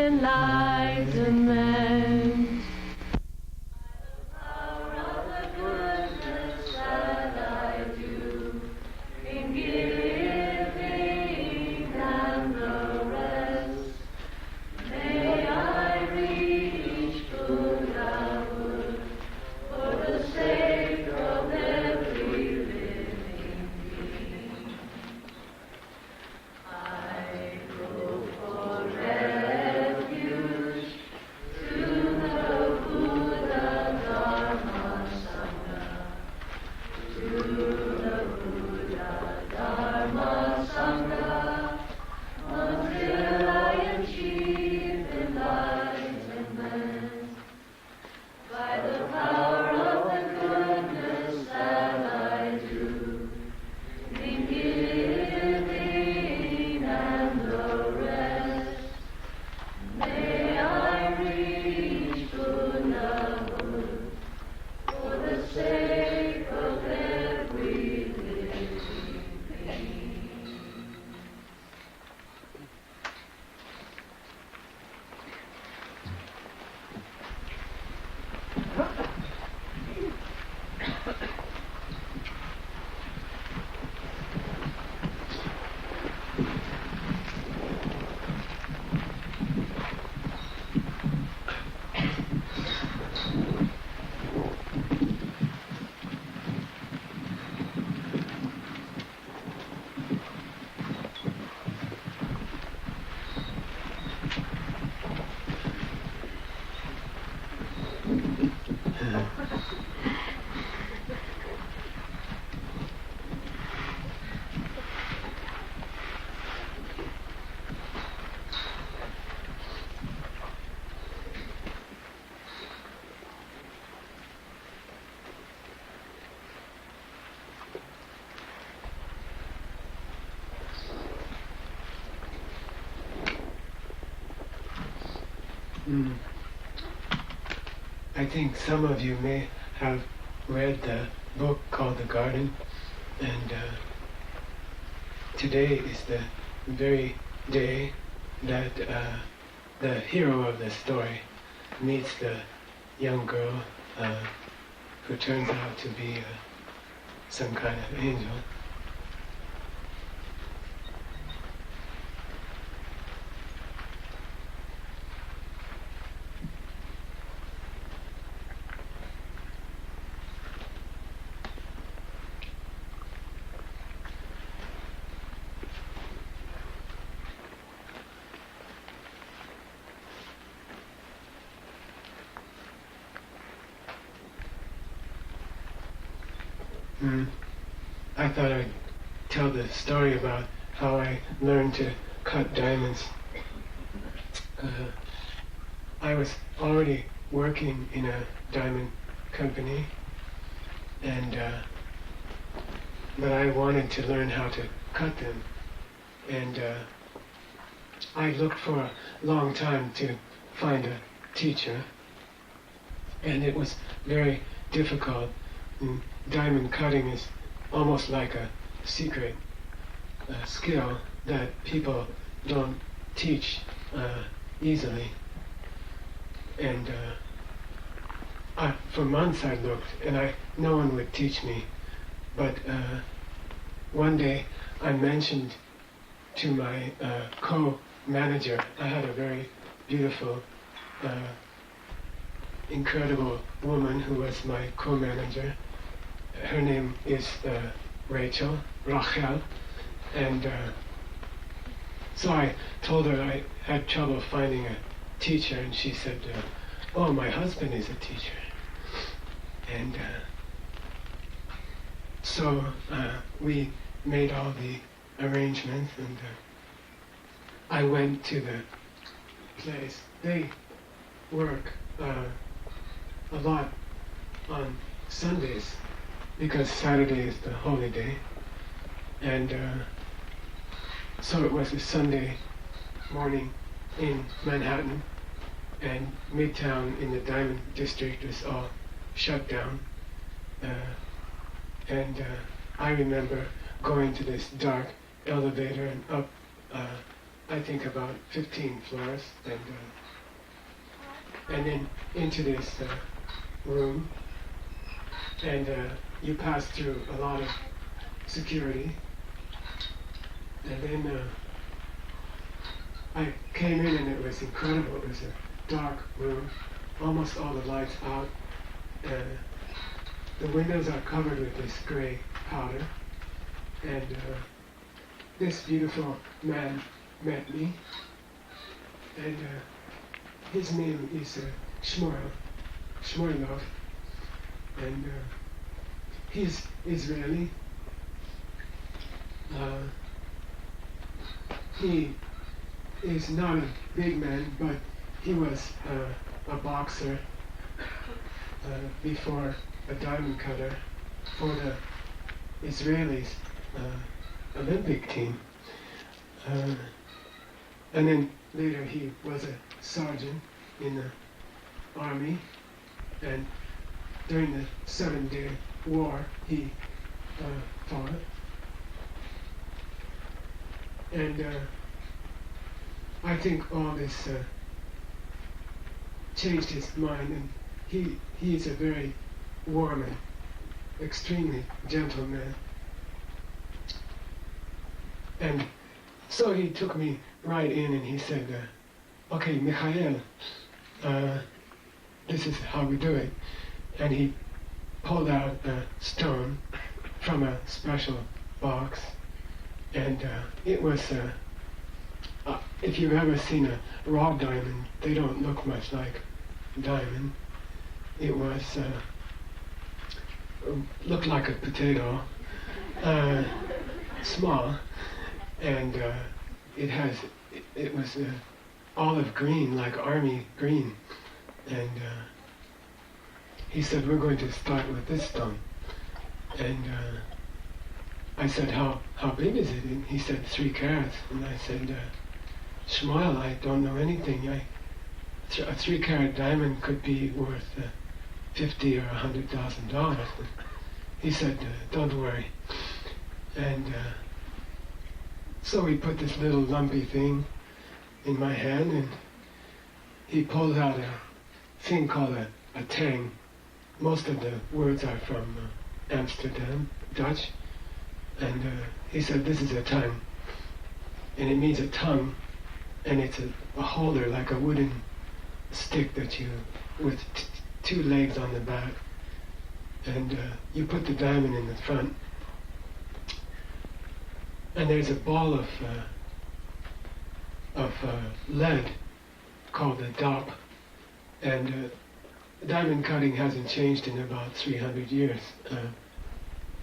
Enlightenment. Mm. I think some of you may have read the book called The Garden, and today is the very day that the hero of the story meets the young girl who turns out to be some kind of angel. I thought I'd tell the story about how I learned to cut diamonds. I was already working in a diamond company, and but I wanted to learn how to cut them, and I looked for a long time to find a teacher, and it was very difficult. Diamond cutting is almost like a secret skill that people don't teach easily. And for months I looked, and no one would teach me. But one day I mentioned to my co-manager, I had a very beautiful, incredible woman who was my co-manager. Her name is Rachel, and so I told her I had trouble finding a teacher, and she said, oh, my husband is a teacher. And so we made all the arrangements, and I went to the place. They work a lot on Sundays, because Saturday is the holy day, and so it was a Sunday morning in Manhattan, and Midtown in the Diamond District was all shut down, and I remember going to this dark elevator and up, I think about 15 floors, and then into this room, and you pass through a lot of security, and then I came in, and it was incredible. It was a dark room, almost all the lights out. The windows are covered with this gray powder, and this beautiful man met me, and his name is Shmoilov, and he's Israeli. He is not a big man, but he was a boxer before a diamond cutter for the Israelis Olympic team. And then later he was a sergeant in the army, and during the 7-Day War he fought. And I think all this changed his mind, and he is a very warm and extremely gentle man. And so he took me right in, and he said, okay, Mikhail, this is how we do it. And he pulled out a stone from a special box, and it was, if you've ever seen a raw diamond, they don't look much like diamond. It was, looked like a potato, small, and it was olive green, like army green. And he said, we're going to start with this stone. And I said, how big is it? And he said, 3 carats. And I said, Shmuel, I don't know anything. I a 3-carat diamond could be worth $50,000 or $100,000. He said, don't worry. And so he put this little lumpy thing in my hand, and he pulled out a thing called a tang. Most of the words are from Amsterdam, Dutch. And he said, this is a tongue. And it means a tongue, and it's a holder, like a wooden stick that you, with 2 legs on the back. And you put the diamond in the front. And there's a ball of lead called a dop. And diamond cutting hasn't changed in about 300 years.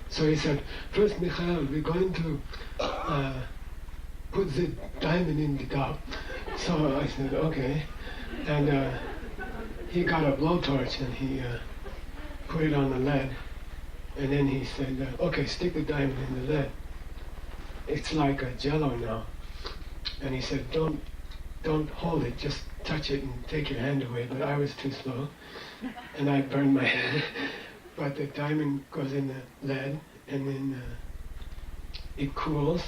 So he said, first, Mikhail, we're going to put the diamond in the dop. So I said, okay. And he got a blowtorch and he put it on the lead. And then he said, okay, stick the diamond in the lead. It's like a jello now. And he said, don't hold it, just touch it and take your hand away. But I was too slow, and I burned my hand. But the diamond goes in the lead, and then it cools.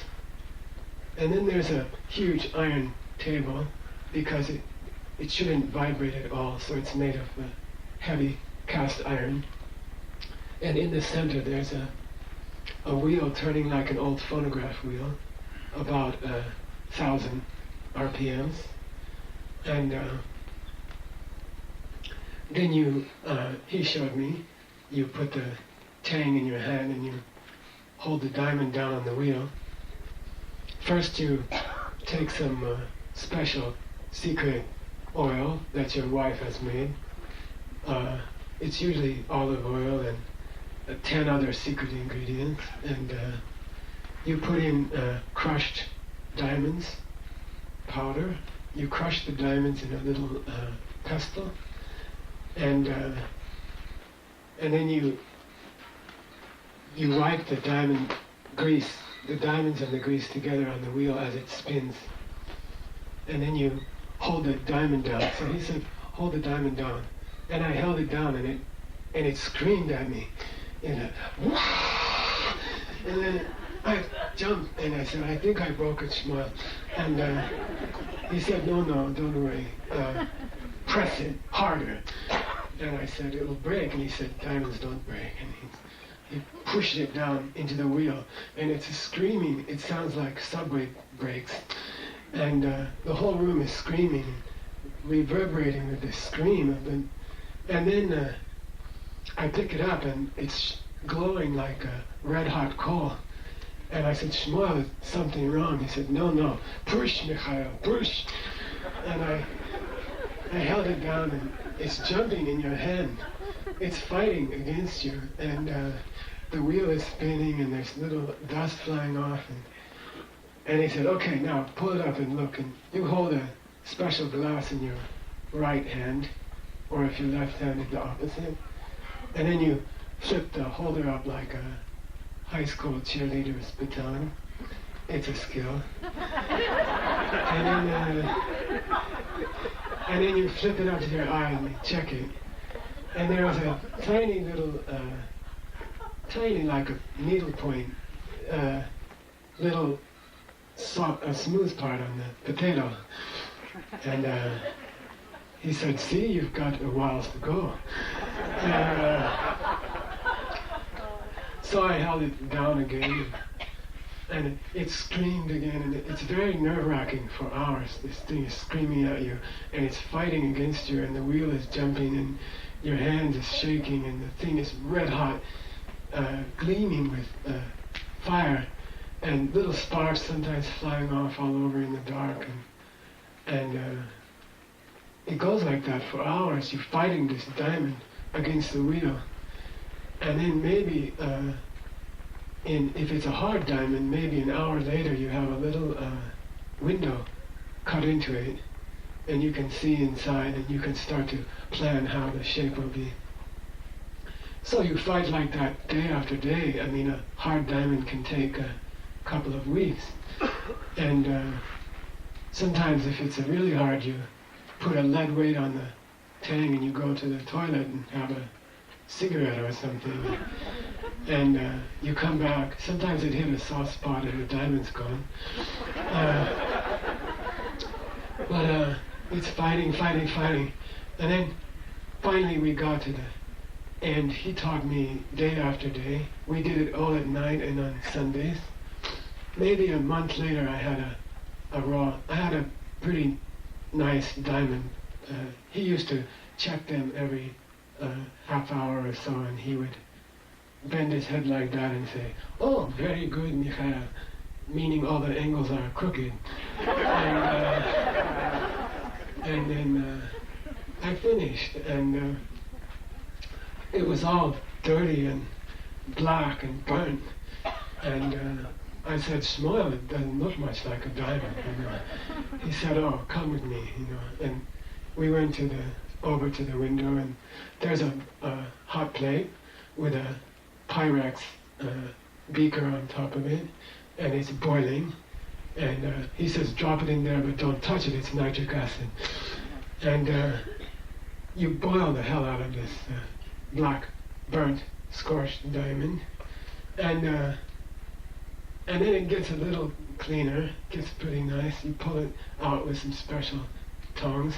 And then there's a huge iron table, because it shouldn't vibrate at all, so it's made of heavy cast iron. And in the center there's a wheel turning like an old phonograph wheel, about 1,000 RPMs. And then he showed me, you put the tang in your hand and you hold the diamond down on the wheel. First you take some special secret oil that your wife has made. It's usually olive oil and 10 other secret ingredients, and you put in crushed diamonds powder. You crush the diamonds in a little pestle, and then you wipe the diamonds and the grease together on the wheel as it spins, and then you hold the diamond down. So he said, hold the diamond down, and I held it down, and it screamed at me. And then I jumped and I said, I think I broke it, Shmuel. And he said, no, don't worry. Press it harder. And I said, it'll break. And he said, diamonds don't break. And he pushed it down into the wheel. And it's screaming. It sounds like subway brakes. And the whole room is screaming, reverberating with this scream of the. And then I pick it up and it's glowing like a red-hot coal. And I said, Shmuel, is something wrong? He said, no, push, Mikhail, push. And I held it down, and it's jumping in your hand. It's fighting against you, and the wheel is spinning, and there's little dust flying off. And he said, okay, now pull it up and look. And you hold a special glass in your right hand, or if you're left-handed, the opposite. And then you flip the holder up like a high school cheerleader's baton. It's a skill. And then you flip it up to your eye and check it. And there was a tiny little, tiny like a needle point, little smooth part on the potato. And he said, see, you've got a while to go. So I held it down again, and it screamed again, and it's very nerve-wracking for hours. This thing is screaming at you, and it's fighting against you, and the wheel is jumping, and your hand is shaking, and the thing is red-hot, gleaming with fire, and little sparks sometimes flying off all over in the dark, and it goes like that for hours. You're fighting this diamond against the wheel. And then maybe, if it's a hard diamond, maybe an hour later you have a little window cut into it, and you can see inside, and you can start to plan how the shape will be. So you fight like that day after day. I mean, a hard diamond can take a couple of weeks. And sometimes if it's really hard, you put a lead weight on the tang and you go to the toilet and have a cigarette or something, and you come back. Sometimes it hit a soft spot and the diamond's gone. But it's fighting, and then finally we got to the end. He taught me day after day. We did it all at night and on Sundays. Maybe a month later I had a pretty nice diamond. He used to check them every half hour or so, and he would bend his head like that and say, "Oh, very good, Mikhail," meaning all the angles are crooked. And then I finished, and it was all dirty and black and burnt. And I said, "Shmuel, it doesn't look much like a diamond." He said, "Oh, come with me," And we went over to the window, and there's a hot plate with a Pyrex beaker on top of it, and it's boiling. And he says, "Drop it in there, but don't touch it, it's nitric acid." And you boil the hell out of this black, burnt, scorched diamond. And then it gets a little cleaner, gets pretty nice. You pull it out with some special tongs.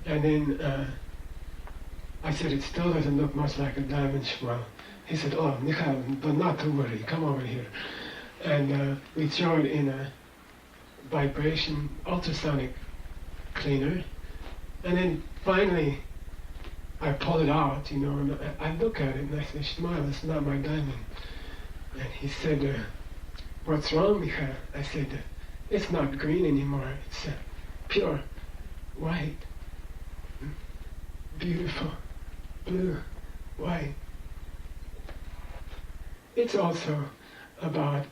And then I said, "It still doesn't look much like a diamond, Shmuel." He said, "Oh, Mikhail, but not to worry, come over here." And we throw it in a vibration ultrasonic cleaner. And then finally I pull it out, and I look at it and I say, "Shmuel, it's not my diamond." And he said, "What's wrong, Mikhail?" I said, "It's not green anymore, it's pure white. Beautiful, blue, white. It's also about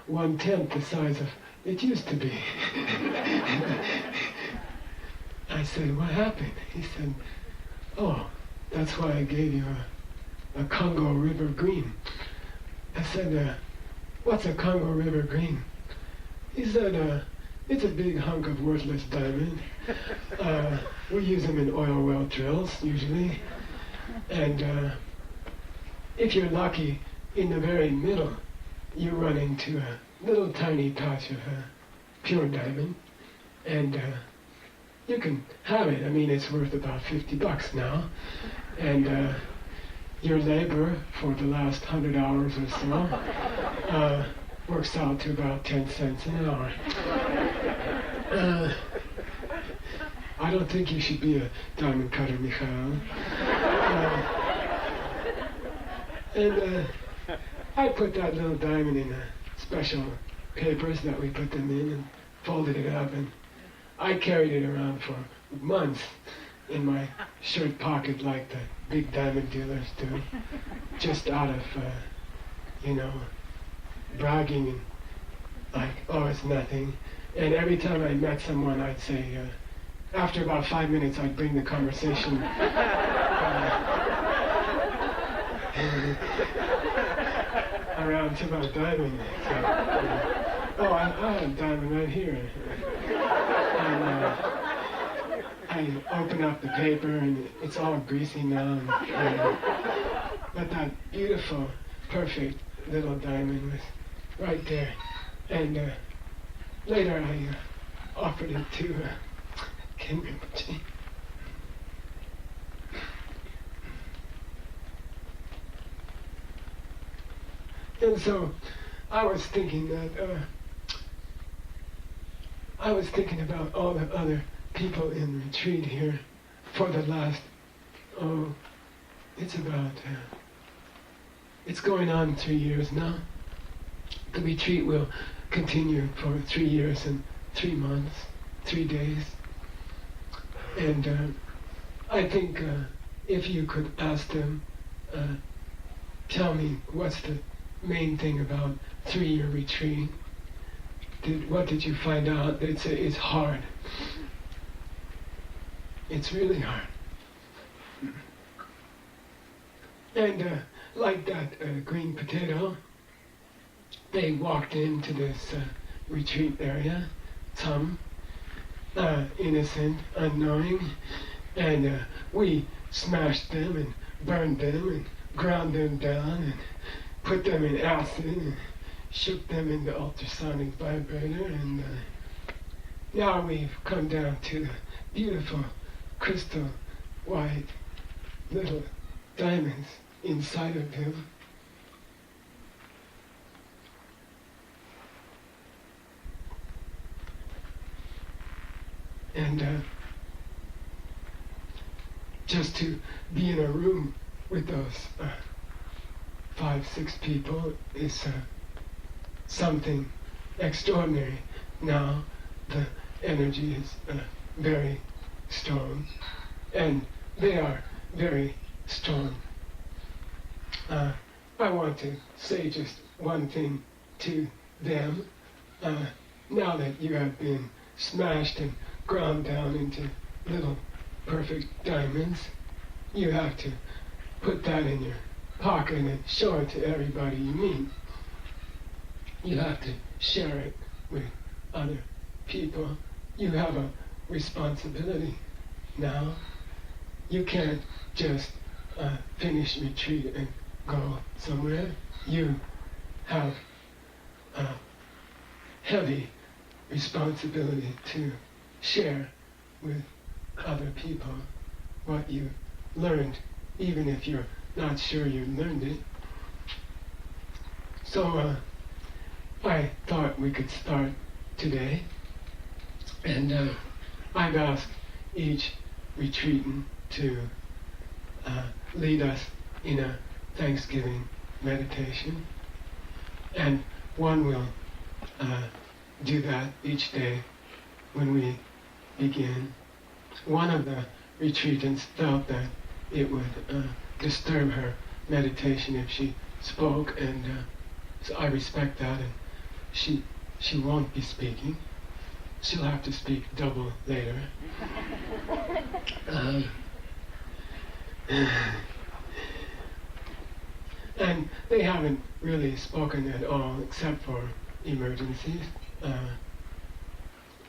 1/10 the size of it used to be." I said, "What happened?" He said, "Oh, that's why I gave you a Congo River green." I said, "What's a Congo River green?" He said, "It's a big hunk of worthless diamond. We use them in oil well drills, usually. And if you're lucky, in the very middle, you run into a little tiny patch of pure diamond. And you can have it. I mean, it's worth about $50 now. And your labor for the last 100 hours or so works out to about 10 cents an hour. I don't think you should be a diamond cutter, Mikhail." And I put that little diamond in special papers that we put them in and folded it up, and I carried it around for months in my shirt pocket like the big diamond dealers do, just out of, bragging and like, "Oh, it's nothing." And every time I met someone, I'd say, after about 5 minutes, I'd bring the conversation around to my diamond. So, "Oh, I have a diamond right here." And I open up the paper, and it's all greasy now. But that beautiful, perfect little diamond was right there. And later I offered it to Ken. And so I was thinking about all the other people in retreat here for the last, it's going on 3 years now. The retreat will continue for 3 years and 3 months, 3 days. And I think if you could ask them, tell me what's the main thing about 3-year retreat. What did you find out? They'd say it's hard. It's really hard. And like that green potato, they walked into this retreat area, innocent, unknowing, and we smashed them and burned them and ground them down and put them in acid and shook them into ultrasonic vibrator, and now we've come down to the beautiful crystal white little diamonds inside of them. And just to be in a room with those 5-6 people is something extraordinary. Now the energy is very strong, and they are very strong. I want to say just one thing to them. Now that you have been smashed and ground down into little perfect diamonds, you have to put that in your pocket and show it to everybody you meet. You have to share it with other people. You have a responsibility now. You can't just finish retreat and go somewhere. You have a heavy responsibility to share with other people what you learned, even if you're not sure you learned it. So I thought we could start today, and I've asked each retreatant to lead us in a Thanksgiving meditation, and one will do that each day when we begin. One of the retreatants felt that it would disturb her meditation if she spoke, and so I respect that, and she won't be speaking. She'll have to speak double later. And they haven't really spoken at all except for emergencies,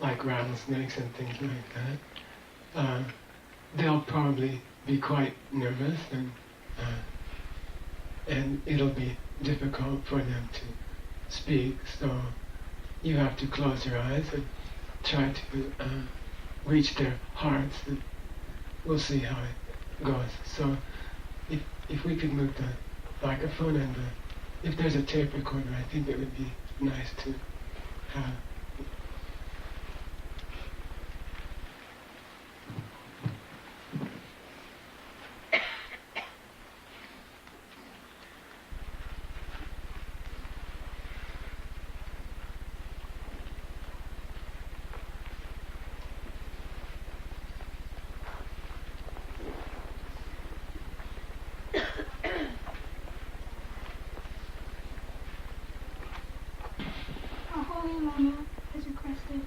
like rattlesnakes and things like that. They'll probably be quite nervous, and it'll be difficult for them to speak, so you have to close your eyes and try to reach their hearts, and we'll see how it goes. So if we could move the microphone, and if there's a tape recorder, I think it would be nice to have. Has requested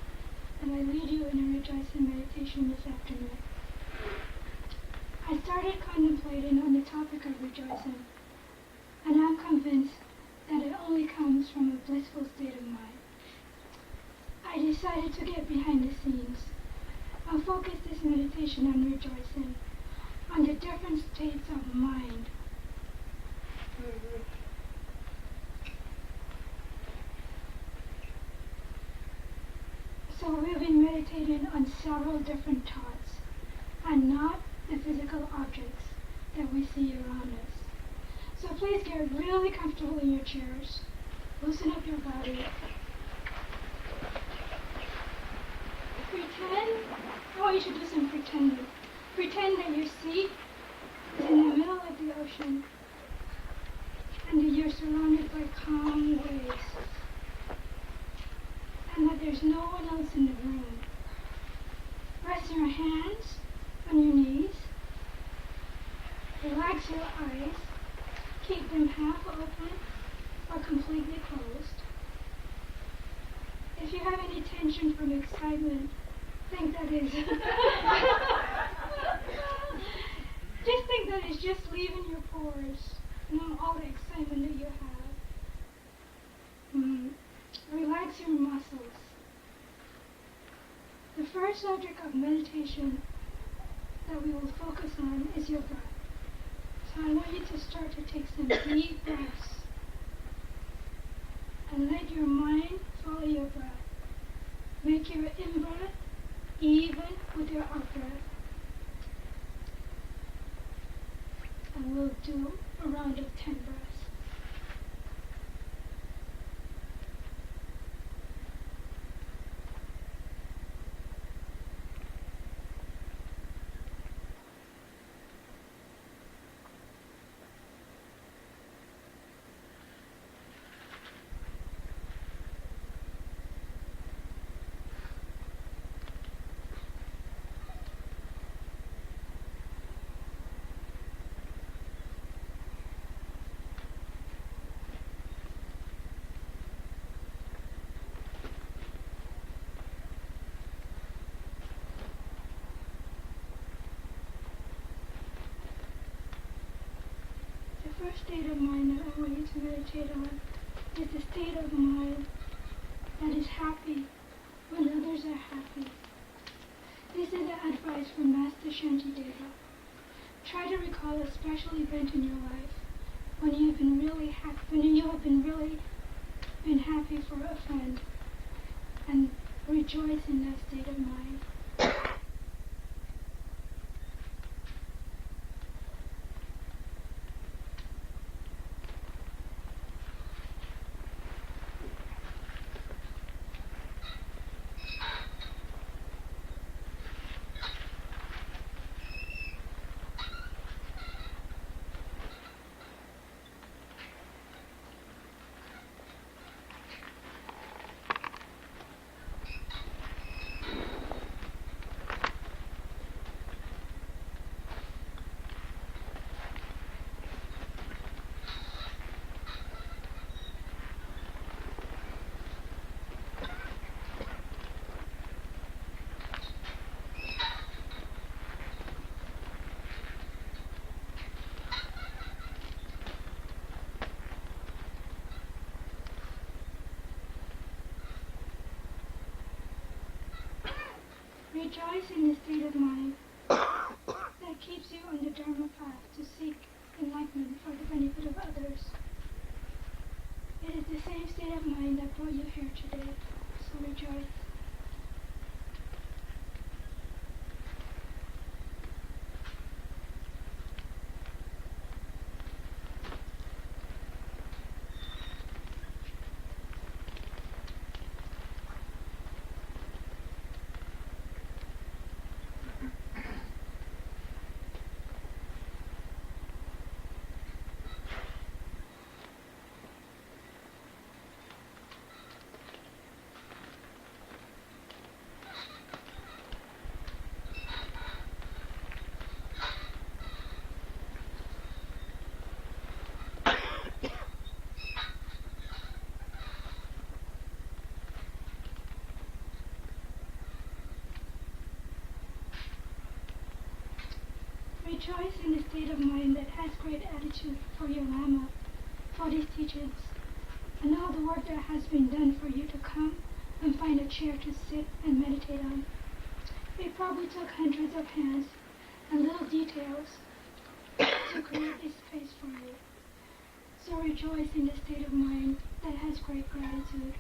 that I lead you in a rejoicing meditation this afternoon. I started contemplating on the topic of rejoicing, and I'm convinced that it only comes from a blissful state of mind. I decided to get behind the scenes. I'll focus this meditation on rejoicing, on the different states of mind. So we've been meditating on several different thoughts, and not the physical objects that we see around us. So please get really comfortable in your chairs. Loosen up your body. Pretend, I want you to do some pretending. Pretend that your seat is in the middle of the ocean, and that you're surrounded by calm waves, and that there's no one else in the room. Rest your hands on your knees. Relax your eyes. Keep them half open or completely closed. If you have any tension from excitement, think that is just think that it's just leaving your pores. All the excitement that you have. Relax your muscles. The first subject of meditation that we will focus on is your breath. So I want you to start to take some deep breaths and let your mind follow your breath. Make your in-breath even with your out-breath. And we'll do a round of 10 breaths. The first state of mind that I want you to meditate on is the state of mind that is happy when others are happy. This is the advice from Master Shantideva. Try to recall a special event in your life when you have been really happy for a friend, and rejoice in that state of mind. Rejoice in the state of mind that keeps you on the Dharma path to seek enlightenment for the benefit of others. It is the same state of mind that brought you here today, so rejoice. Rejoice in the state of mind that has great attitude for your Lama, for these teachings, and all the work that has been done for you to come and find a chair to sit and meditate on. It probably took hundreds of hands and little details to create this space for you. So rejoice in the state of mind that has great gratitude.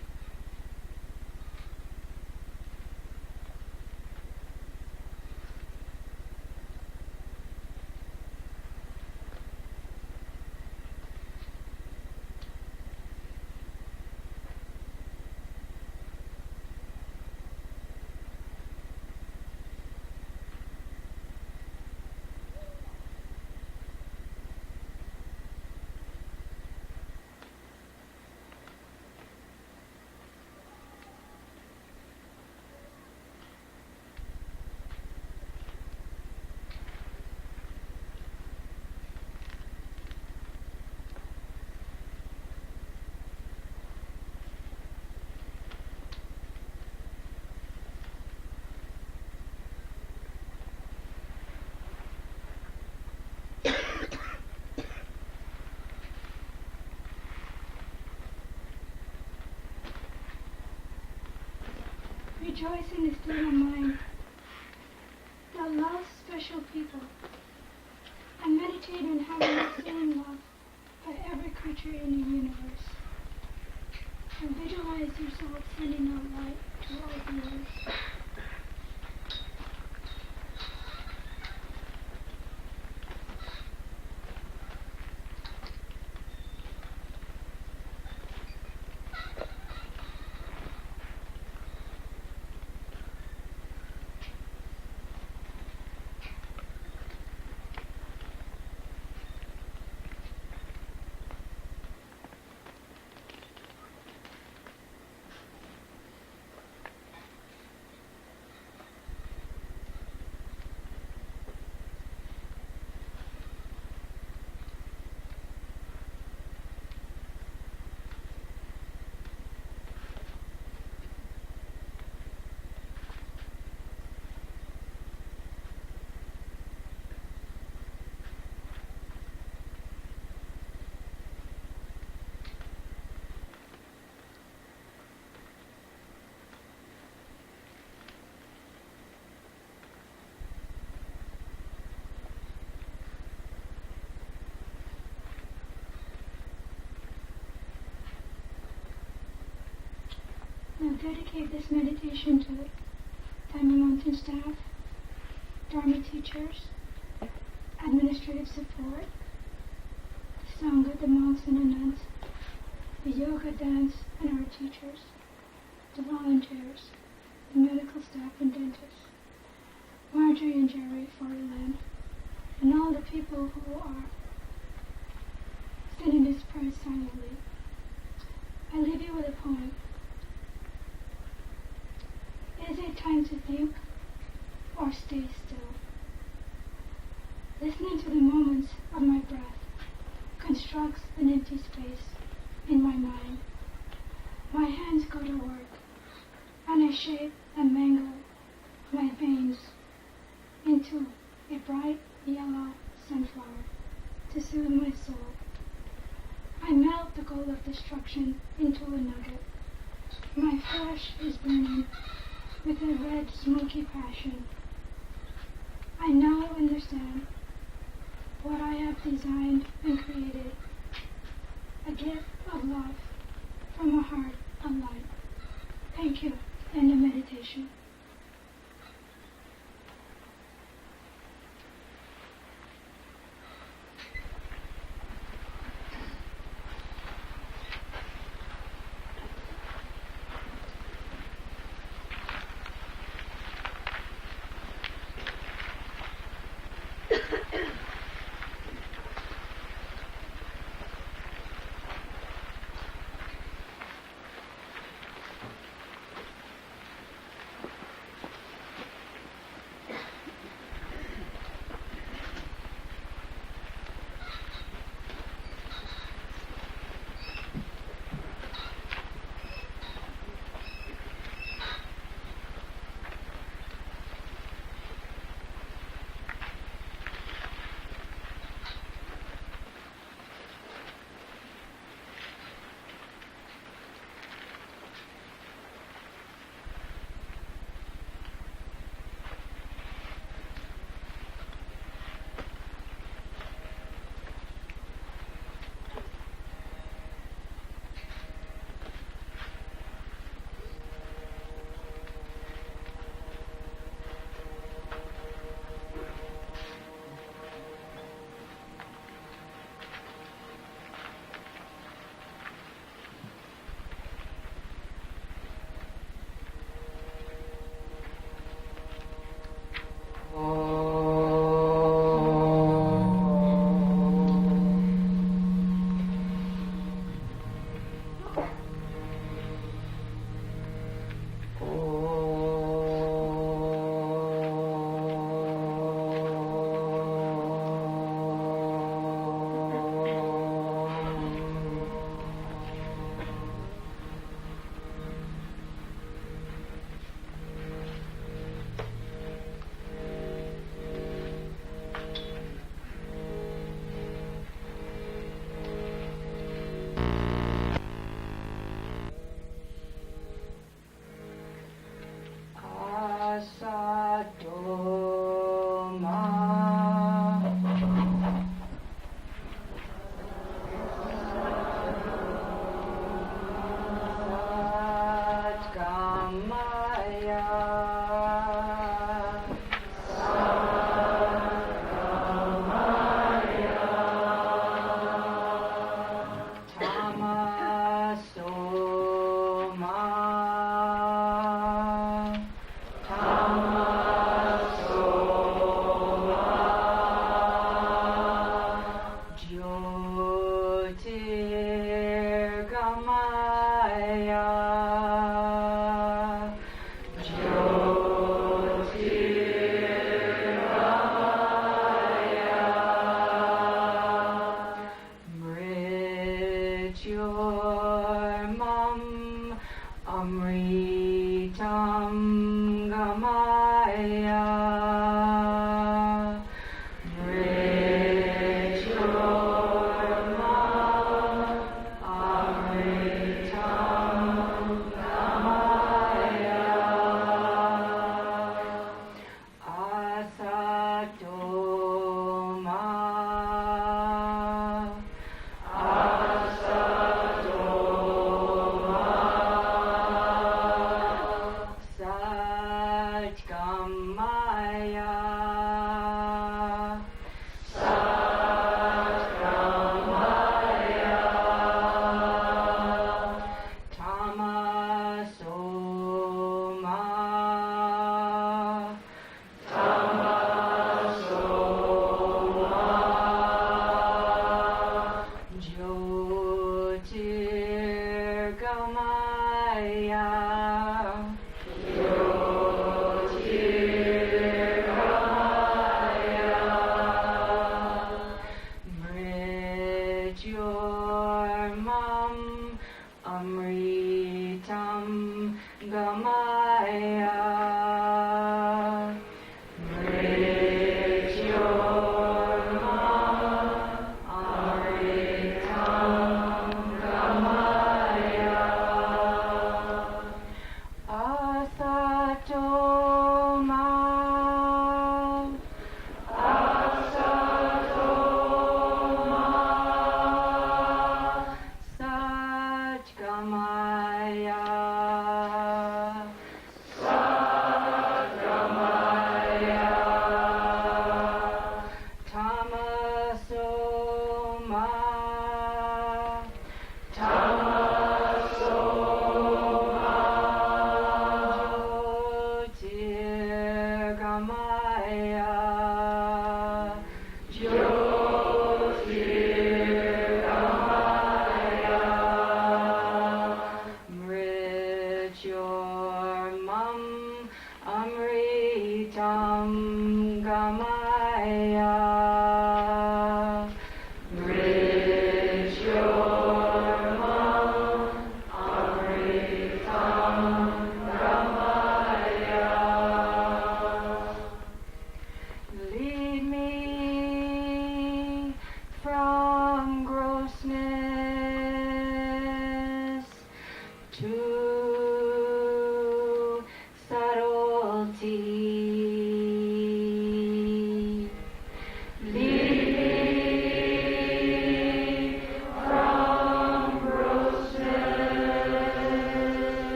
Rejoice in the state of mind love special people and meditate on having the same love for every creature in the universe. And visualize yourself sending out light to all beings. Now dedicate this meditation to Diamond Mountain staff, Dharma teachers, administrative support, the Sangha, the monks and the nuns, the yoga, dance, and art teachers, the volunteers, the medical staff and dentists, Marjorie and Jerry Forland, and all the people who are sending this prayer silently. I leave you with a poem. Is it time to think or stay still? Listening to the moments of my breath constructs an empty space in my mind. My hands go to work, and I shape and mangle my veins into a bright yellow sunflower to soothe my soul. I melt the goal of destruction into a nugget. My flesh is burning with a red, smoky passion. I now understand what I have designed and created, a gift of love from a heart of light. Thank you. End of meditation.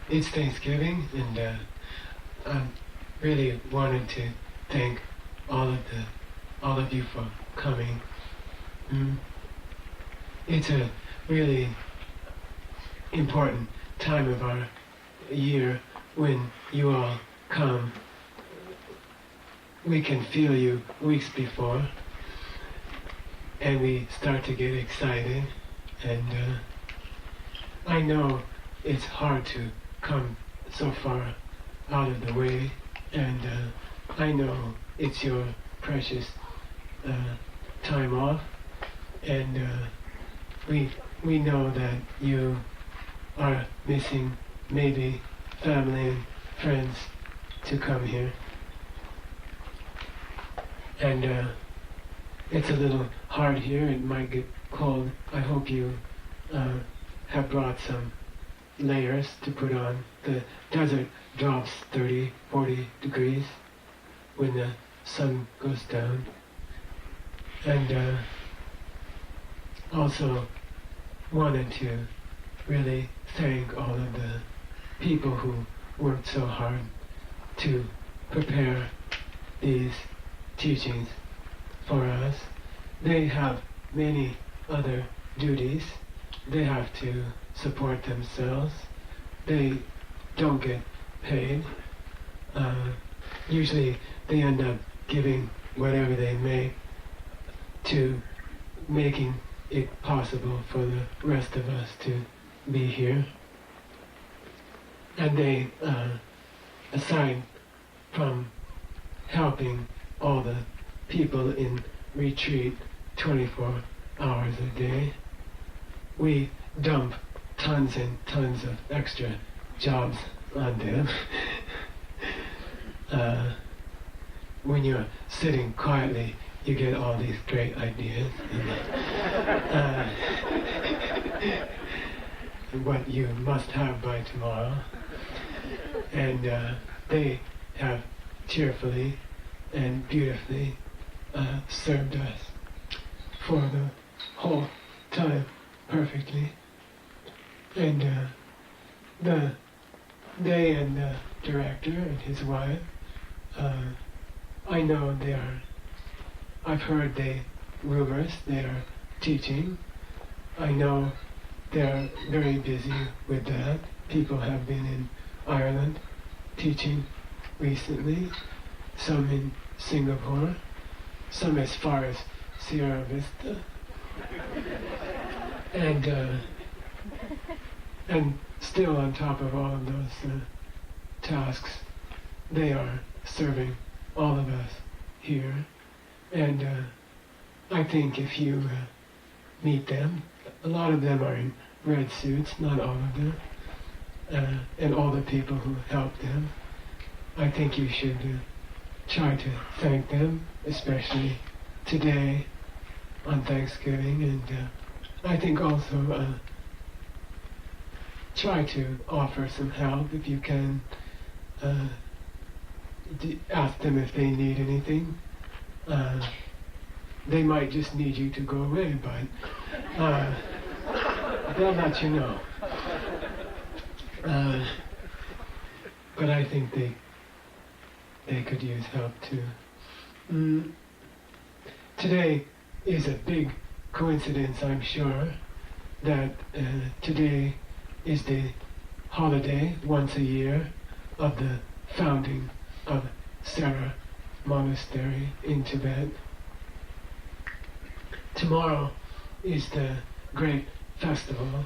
It's Thanksgiving, and I really wanted to thank all of you for coming. It's a really important time of our year when you all come. We can feel you weeks before, and we start to get excited, and I know it's hard to come so far out of the way, and I know it's your precious time off, and we know that you are missing maybe family and friends to come here, and it's a little hard here. It might get cold. I hope you have brought some layers to put on. The desert drops 30, 40 degrees when the sun goes down. And also wanted to really thank all of the people who worked so hard to prepare these teachings for us. They have many other duties. They have to support themselves. They don't get paid. Usually they end up giving whatever they make to making it possible for the rest of us to be here. And they, aside from helping all the people in retreat 24 hours a day, we dump tons and tons of extra jobs on them. When you're sitting quietly, you get all these great ideas. What you must have by tomorrow. And they have cheerfully and beautifully served us for the whole time perfectly. And they and the director and his wife, I know I've heard rumors they are teaching. I know they're very busy with that. People have been in Ireland teaching recently, some in Singapore, some as far as Sierra Vista. And still on top of all of those tasks, they are serving all of us here. And I think if you meet them, a lot of them are in red suits, not all of them, and all the people who helped them. I think you should try to thank them, especially today on Thanksgiving, and I think also try to offer some help if you can. Ask them if they need anything. They might just need you to go away, but they'll let you know. But I think they could use help too. Today is a big coincidence, I'm sure, that today is the holiday once a year of the founding of Sera Monastery in Tibet. Tomorrow is the great festival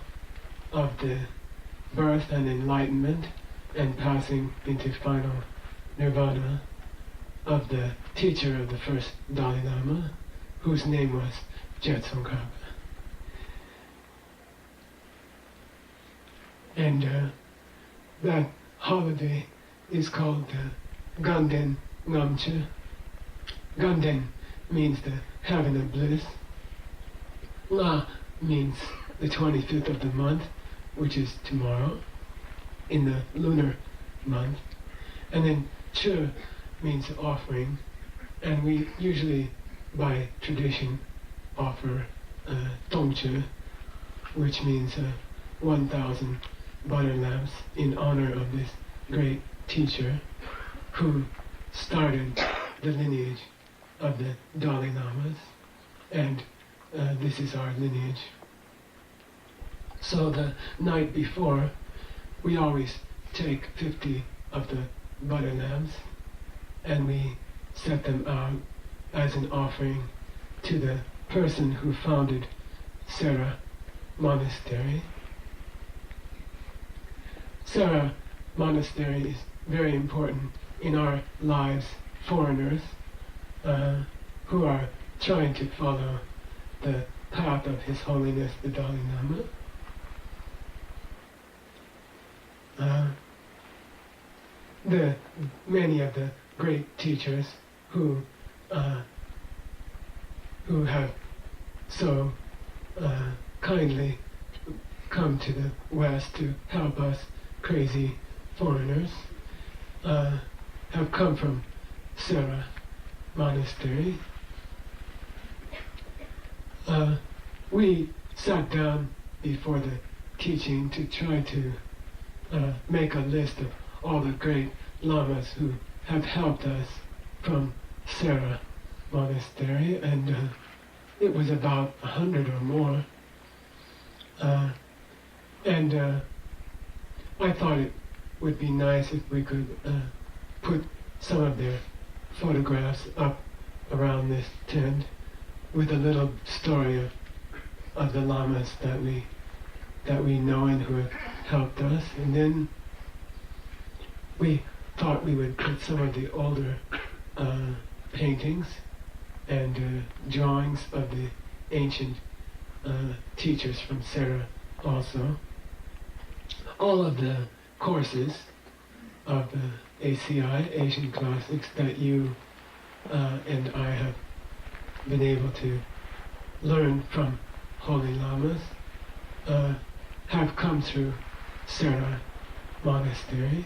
of the birth and enlightenment and passing into final nirvana of the teacher of the first Dalai Lama, whose name was Jetsongkhapa. And that holiday is called Ganden Ngamche. Ganden means the heaven of bliss. La means the 25th of the month, which is tomorrow, in the lunar month. And then Che means offering, and we usually, by tradition, offer Tongche, which means 1,000 butter lamps in honor of this great teacher who started the lineage of the Dalai Lamas, and this is our lineage. So the night before, we always take 50 of the butter lamps and we set them out as an offering to the person who founded Sera Monastery. Sera Monastery is very important in our lives, foreigners who are trying to follow the path of His Holiness the Dalai Lama. Many of the great teachers who have so kindly come to the West to help us crazy foreigners have come from Sera Monastery. We sat down before the teaching to try to make a list of all the great lamas who have helped us from Sera Monastery, and it was about 100 or more. And I thought it would be nice if we could put some of their photographs up around this tent with a little story of the lamas that we know and who have helped us. And then we thought we would put some of the older paintings and drawings of the ancient teachers from Sera also. All of the courses of the ACI, Asian Classics, that you and I have been able to learn from Holy Lamas have come through Sera Monastery.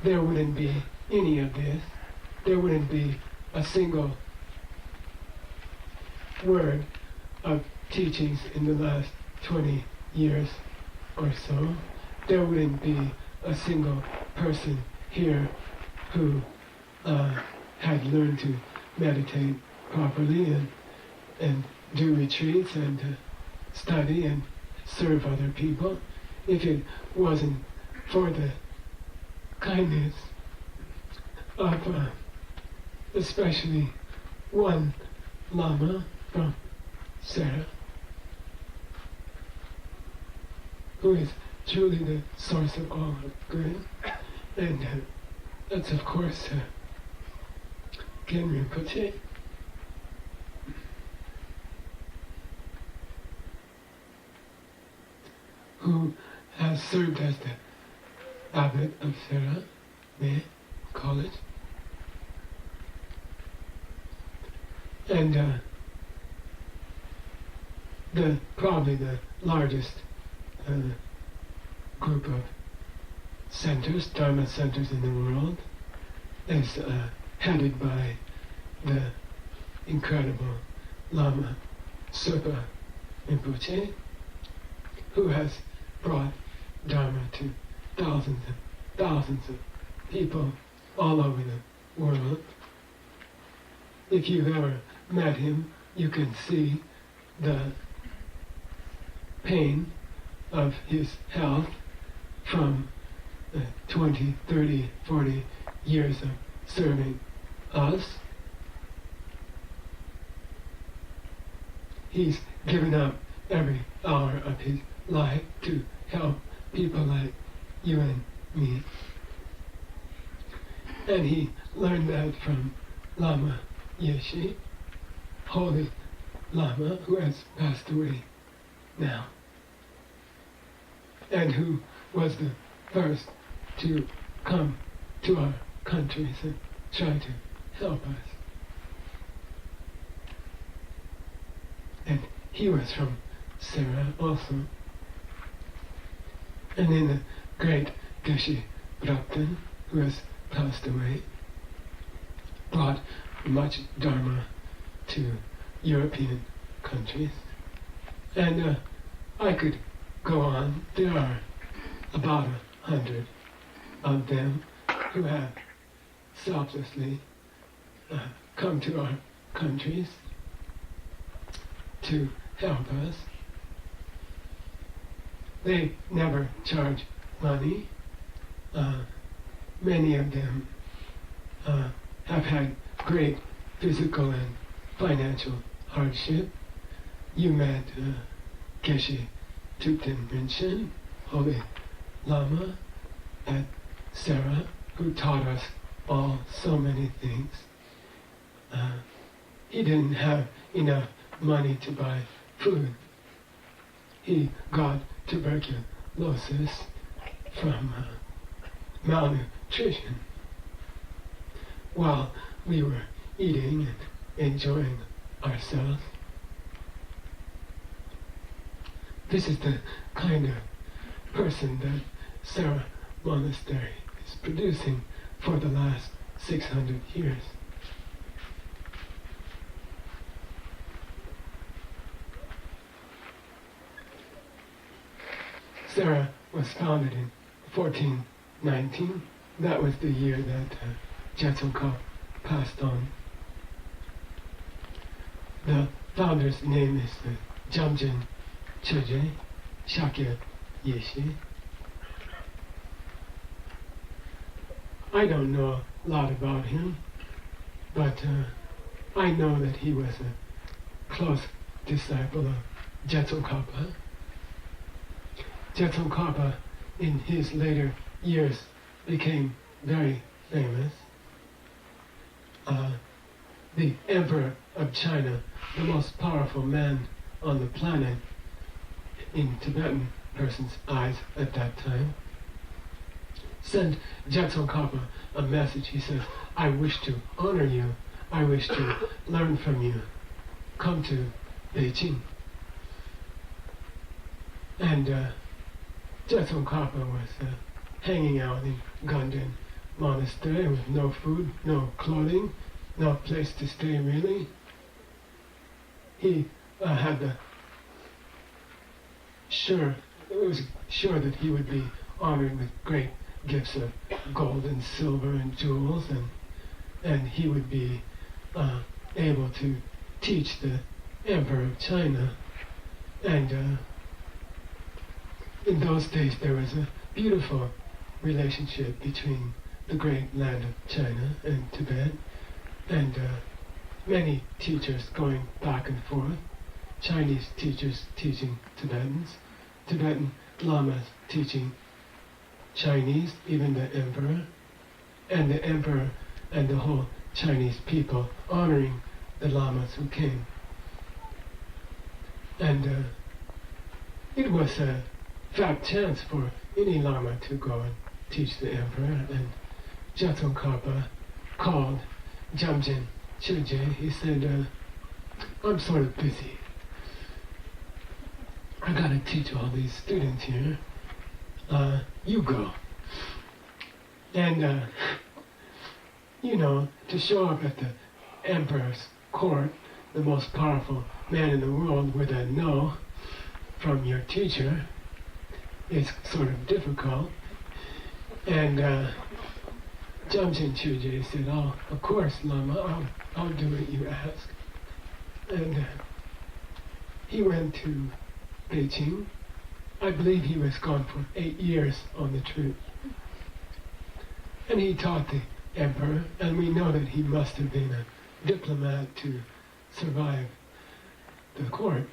There wouldn't be any of this. There wouldn't be a single word of teachings in the last 20 years or so. There wouldn't be a single person here who had learned to meditate properly and do retreats and study and serve other people if it wasn't for the kindness of especially one Lama from Sera, who is truly the source of all good. And that's of course Genrin Rinpoche. Who has served as the abbot of Sera College. And probably the largest group of centers, Dharma centers in the world, is headed by the incredible Lama Sopa Rinpoche, who has brought Dharma to thousands and thousands of people all over the world. If you've ever met him, you can see the pain of his health from 20, 30, 40 years of serving us. He's given up every hour of his life to help people like you and me. And he learned that from Lama Yeshe, Holy Lama, who has passed away now, and who was the first to come to our countries and try to help us. And he was from Sera also. And then the great Geshe Rapten, who has passed away, brought much Dharma to European countries. And I could go on. There are about 100 of them who have selflessly come to our countries to help us. They never charge money. Many of them have had great physical and financial hardship. You met Karma&EmptinessinYogaSutraPt1Disc01, Holy Lama, at Sarah, who taught us all so many things. He didn't have enough money to buy food. He got tuberculosis from malnutrition while we were eating and enjoying ourselves. This is the kind of person that Sarah Monastery is producing for the last 600 years. Sarah was founded in 1419. That was the year that Jetsunka passed on. The founder's name is Jamjin Chöje Shakya Yeshi. I don't know a lot about him, but I know that he was a close disciple of Jetsunka. Jetsunka, in his later years, became very famous. The Emperor of China, the most powerful man on the planet in Tibetan person's eyes at that time, sent Jetsunka a message. He says, I wish to honor you. I wish to learn from you. Come to Beijing. And Jetsunka was hanging out in Ganden Monastery with no food, no clothing, no place to stay really. He was sure that he would be honored with great gifts of gold and silver and jewels, and he would be able to teach the Emperor of China. And in those days there was a beautiful relationship between the great land of China and Tibet, and many teachers going back and forth, Chinese teachers teaching Tibetans, Tibetan lamas teaching Chinese, even the emperor and the whole Chinese people honoring the lamas who came. And it was a fat chance for any lama to go and teach the emperor, and Jetsunka called Jamjin Chöje. He said, I'm sort of busy. I gotta teach all these students here. You go. And, to show up at the emperor's court, the most powerful man in the world, with a no from your teacher is sort of difficult. And Jamjin Chöje said, oh, of course, Lama, I'll do what you ask. And he went to Beijing. I believe he was gone for 8 years on the trip. And he taught the emperor, and we know that he must have been a diplomat to survive the court.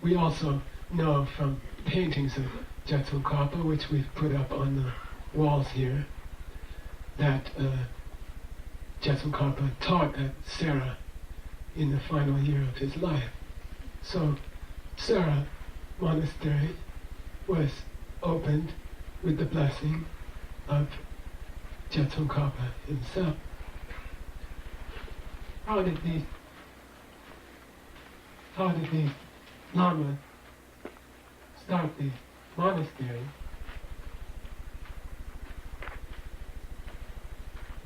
We also know from paintings of Jetsunka, which we've put up on the walls here, that Jetsunka taught at Sarah in the final year of his life. So Sarah Monastery was opened with the blessing of Jetsunka himself. How did the Lama start the monastery?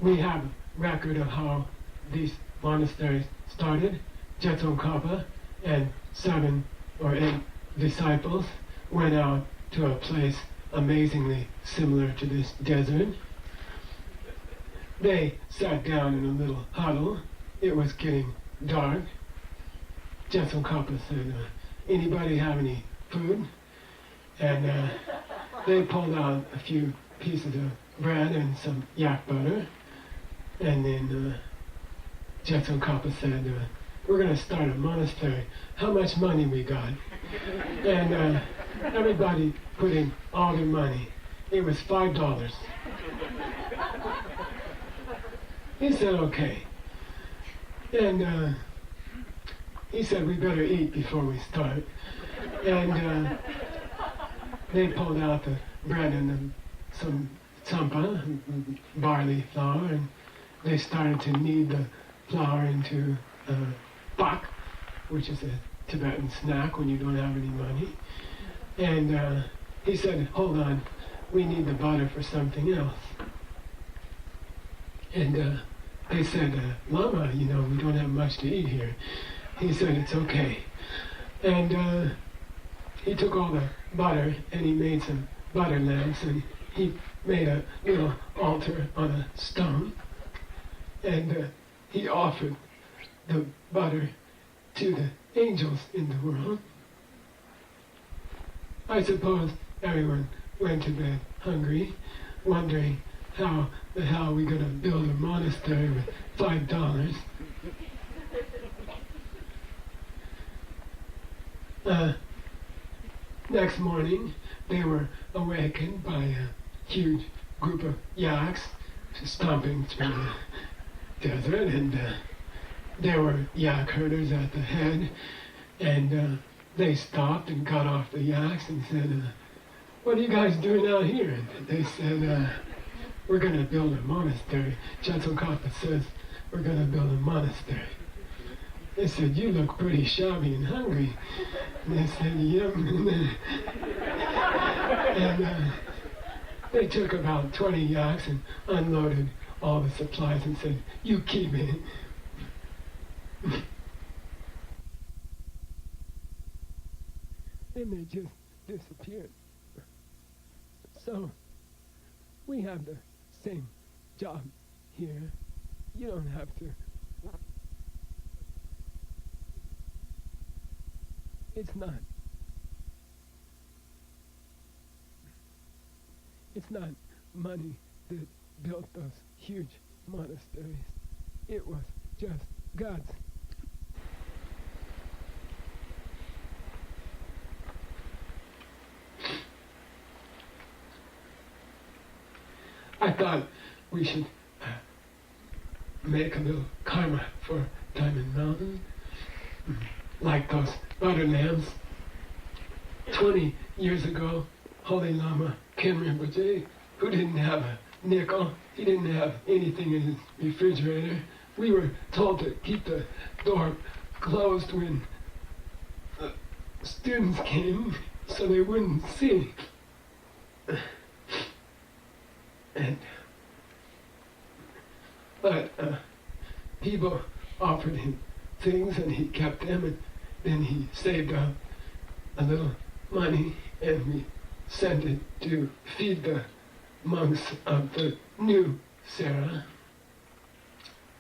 We have record of how these monasteries started Jetsun and 7 or 8 disciples went out to a place amazingly similar to this desert. They sat down in a little huddle. It was getting dark. Jetsun said, anybody have any food? And they pulled out a few pieces of bread and some yak butter. And then Jetsun said, we're going to start a monastery. How much money we got? And everybody put in all their money. It was $5. He said, okay. And he said, we better eat before we start. And they pulled out the bread and some tsampa, barley flour, and they started to knead the flour into pak, which is a Tibetan snack when you don't have any money. And he said, hold on, we need the butter for something else. And they said, Lama, we don't have much to eat here. He said, it's okay. And he took all the butter and he made some butter lamps, and he made a little altar on a stone. And he offered the butter to the angels in the world. I suppose everyone went to bed hungry, wondering how the hell are we going to build a monastery with $5. Next morning, they were awakened by a huge group of yaks stomping through the desert, and there were yak herders at the head, and they stopped and got off the yaks and said, what are you guys doing out here? And they said, we're going to build a monastery. Jetsun says, we're going to build a monastery. They said, you look pretty shabby and hungry. And they said, yep. And they took about 20 yaks and unloaded all the supplies and said, you keep it. Then they just disappeared. So, we have the same job here. You don't have to. It's not money that built those huge monasteries. It was just God's. I thought we should make a little karma for Diamond Mountain, like those butter lamps. 20 years ago, Holy Lama Ken Rinpoche, who didn't have a nickel, he didn't have anything in his refrigerator. We were told to keep the door closed when students came so they wouldn't see. But people offered him things and he kept them, and then he saved up a little money and we sent it to feed the monks of the new Sera.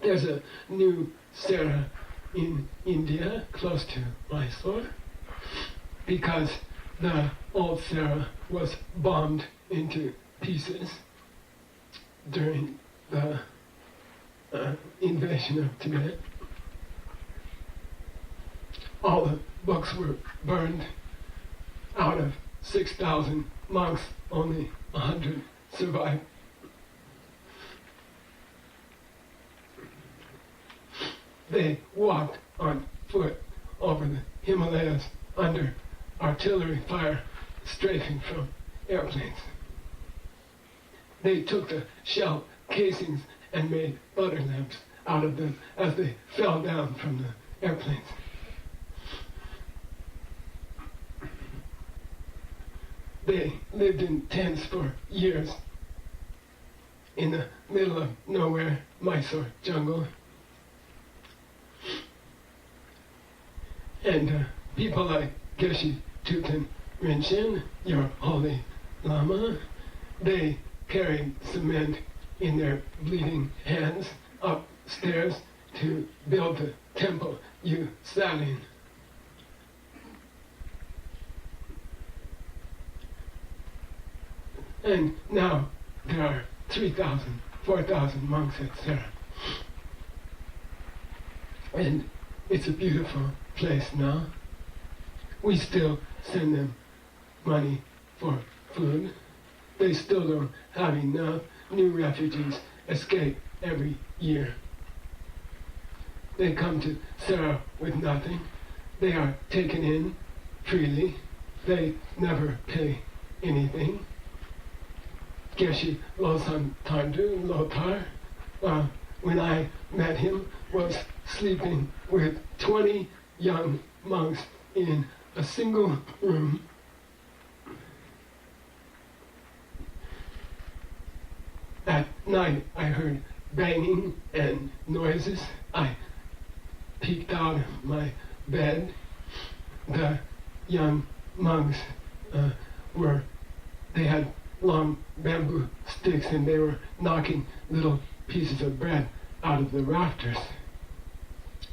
There's a new Sera in India, close to Mysore, because the old Sera was bombed into pieces during the invasion of Tibet. All the books were burned. Out of 6,000 monks, only 100 survived. They walked on foot over the Himalayas under artillery fire strafing from airplanes. They took the shell casings and made butter lamps out of them as they fell down from the airplanes. They lived in tents for years in the middle of nowhere, Mysore jungle. And people like Geshe Tuten Rinchen, your holy Lama, they carried cement in their bleeding hands upstairs to build the temple you sat in. And now there are 3,000, 4,000 monks at Sera. And it's a beautiful place now. We still send them money for food. They still don't have enough. New refugees escape every year. They come to Sera with nothing. They are taken in freely. They never pay anything. Geshe Losam Tandu Lothar, when I met him, was sleeping with 20 young monks in a single room. At night I heard banging and noises. I peeked out of my bed. The young monks they had long bamboo sticks and they were knocking little pieces of bread out of the rafters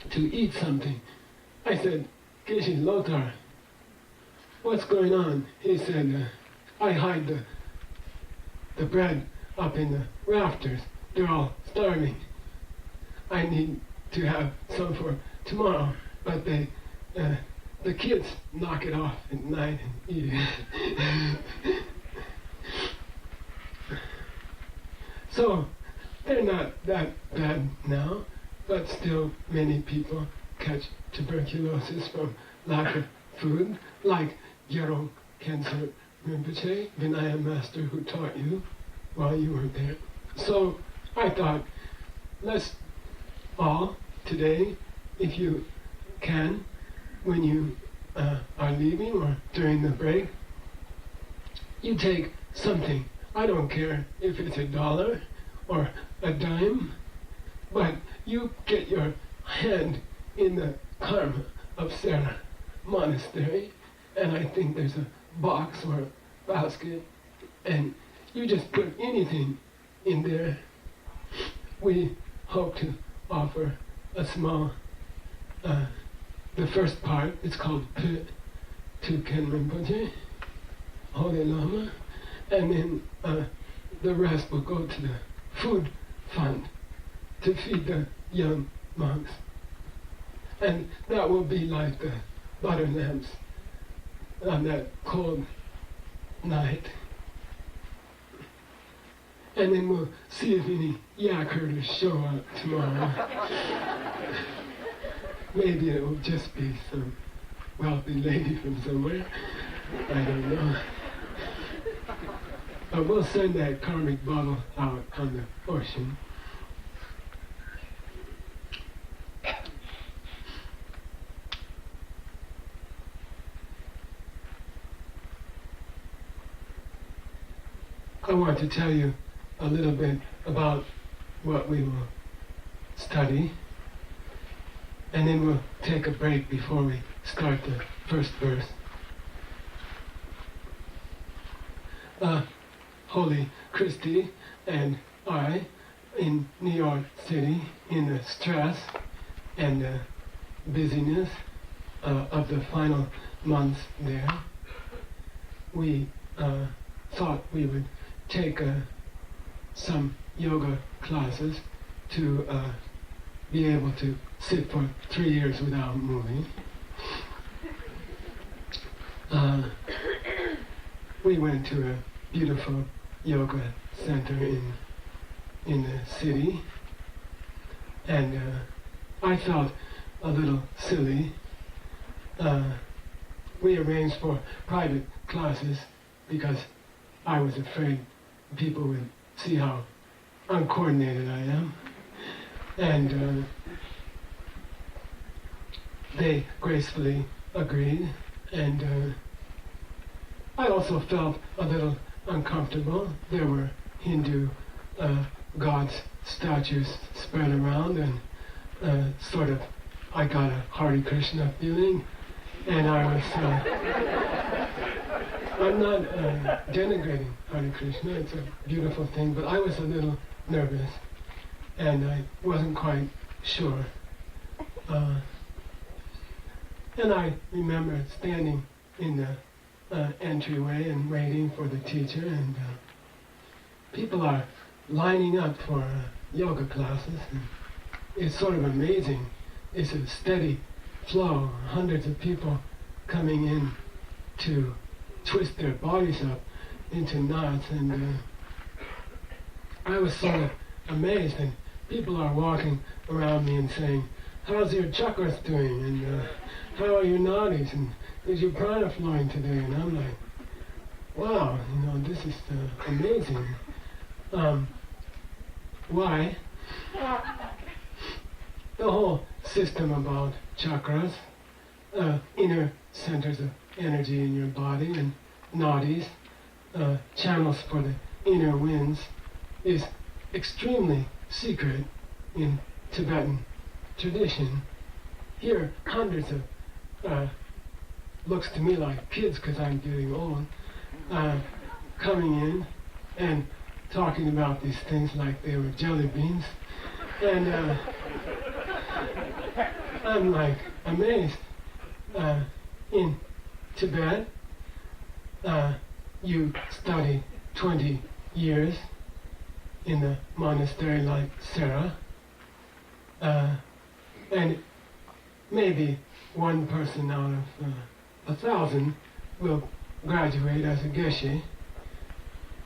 to eat something. I said, Geshe Lothar, what's going on? He said, I hide the bread up in the rafters. They're all starving. I need to have some for tomorrow, but the kids knock it off at night and eat it. So they're not that bad now, but still many people catch tuberculosis from lack of food, like Gyalrong Khyentse Rinpoche, Vinaya master who taught you while you were there. So I thought, let's all today, if you can, when you are leaving or during the break, you take something. I don't care if it's $1 or a dime, but you get your hand in the Karma of Sera Monastery, and I think there's a box or a basket, and you just put anything in there. We hope to offer a small, the first part, it's called Pe to Ken Rinpoche, Holy Lama, and then the rest will go to the food fund to feed the young monks. And that will be like the butter lamps on that cold night. And then we'll see if any yak herders show up tomorrow. Maybe it will just be some wealthy lady from somewhere. I don't know. But we'll send that karmic bottle out on the ocean. I want to tell you a little bit about what we will study, and then we'll take a break before we start the first verse. Holy Christy and I, in New York City, in the stress and the busyness of the final months there, we thought we would take some yoga classes to be able to sit for 3 years without moving. We went to a beautiful yoga center in the city, and I felt a little silly. We arranged for private classes because I was afraid people would see how uncoordinated I am, and they gracefully agreed, and I also felt a little uncomfortable. There were Hindu gods' statues spread around, and sort of I got a Hare Krishna feeling And I was, I'm not denigrating Hare Krishna, it's a beautiful thing, but I was a little nervous and I wasn't quite sure. And I remember standing in the entryway and waiting for the teacher, and people are lining up for yoga classes, and it's sort of amazing. It's a steady flow, hundreds of people coming in to twist their bodies up into knots, and I was sort of amazed, and people are walking around me and saying, "How's your chakras doing?" and "How are your nadis?" and "Is your prana flowing today?" And I'm like, wow, this is amazing. Why? The whole system about chakras, inner centers of energy in your body, and nadis, channels for the inner winds, is extremely secret in Tibetan tradition. Here, hundreds of, looks to me like kids because I'm getting old, coming in and talking about these things like they were jelly beans. And I'm like amazed. In Tibet, you study 20 years in a monastery like Sera, and maybe one person out of 1,000 will graduate as a geshe.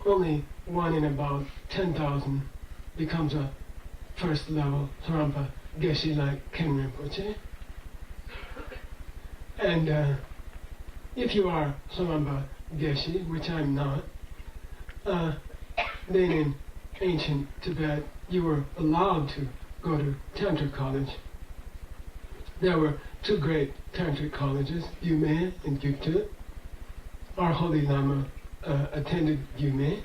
Only one in about 10,000 becomes a first level Sarampa geshe like Ken Rinpoche. And if you are Sarampa geshe, which I'm not, then in ancient Tibet you were allowed to go to Tantra college. There were two great tantric colleges, Yume and Gyutu. Our Holy Lama attended Yume.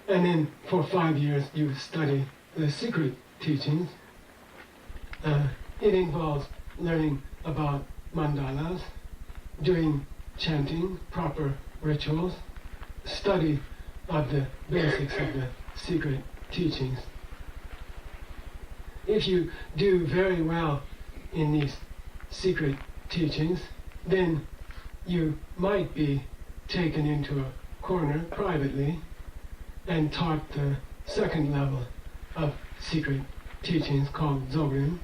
And then for 5 years you study the secret teachings. It involves learning about mandalas, doing chanting, proper rituals, study of the basics of the secret teachings. If you do very well in these secret teachings, then you might be taken into a corner privately and taught the second level of secret teachings called Dzogchen,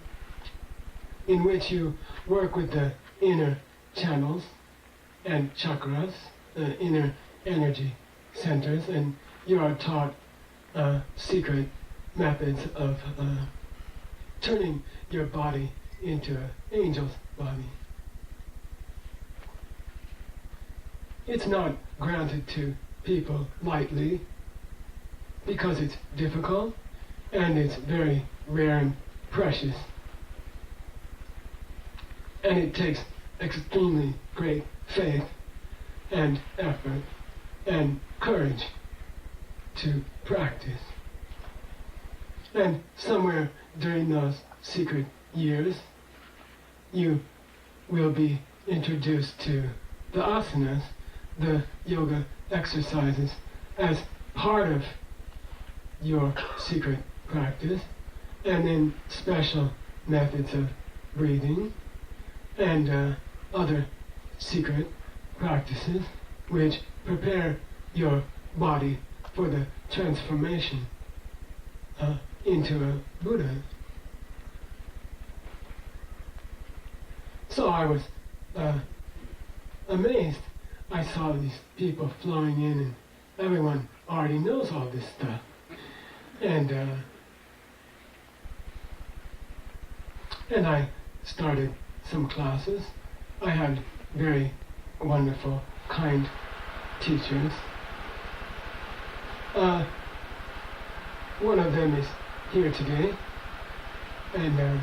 in which you work with the inner channels and chakras, the inner energy centers, and you are taught secret methods of turning your body into an angel's body. It's not granted to people lightly because it's difficult and it's very rare and precious. And it takes extremely great faith and effort and courage to practice. And somewhere during those secret years, you will be introduced to the asanas, the yoga exercises, as part of your secret practice, and then special methods of breathing and other secret practices which prepare your body for the transformation into a Buddha. So I was amazed. I saw these people flowing in, and everyone already knows all this stuff. And I started some classes. I had very wonderful, kind teachers. One of them is here today, and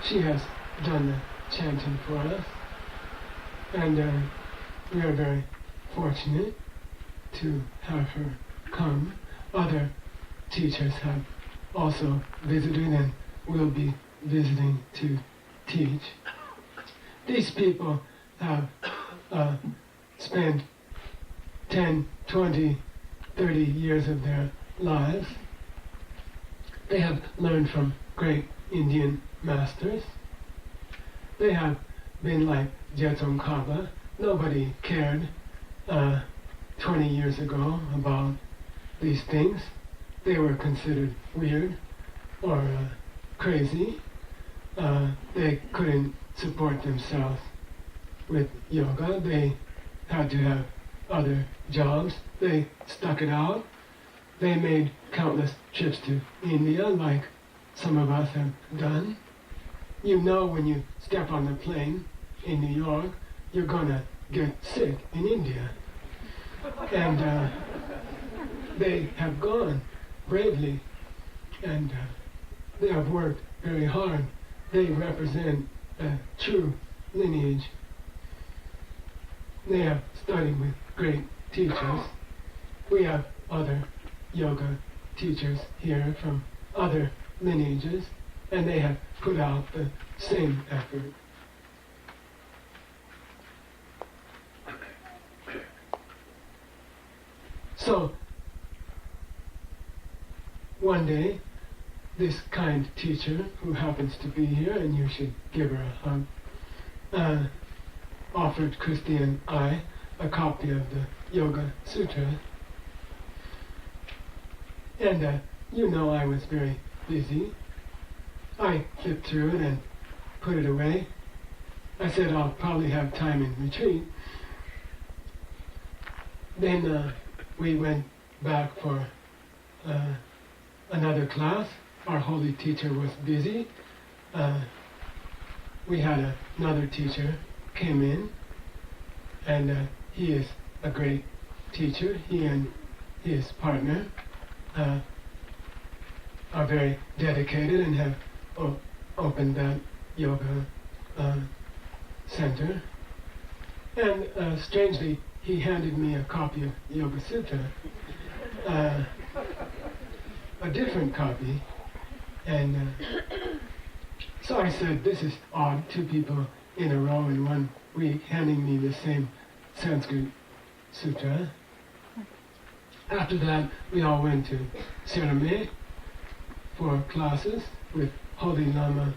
she has done the chanting for us, and we are very fortunate to have her come. Other teachers have also visited and will be visiting to teach. These people have spent 10, 20, 30 years of their lives. They have learned from great Indian masters. They have been like Jetson Kaba. Nobody cared 20 years ago about these things. They were considered weird or crazy. They couldn't support themselves with yoga. They had to have other jobs. They stuck it out. They made countless trips to India like some of us have done. You know when you step on the plane in New York, you're gonna get sick in India. And they have gone bravely, and they have worked very hard. They represent a true lineage. They have studied with great teachers. We have other yoga teachers here from other lineages, and they have put out the same effort. So, one day, this kind teacher, who happens to be here, and you should give her a hug, offered Christy and I a copy of the Yoga Sutra. And you know I was very busy. I flipped through it and put it away. I said I'll probably have time in retreat. Then we went back for another class. Our holy teacher was busy. We had another teacher came in, and he is a great teacher. He and his partner are very dedicated and have opened that yoga center. And strangely, he handed me a copy of Yoga Sutra, a different copy, and so I said, this is odd, 2 people in a row in 1 week handing me the same Sanskrit sutra. After that, we all went to Sierra for classes with Holy Lama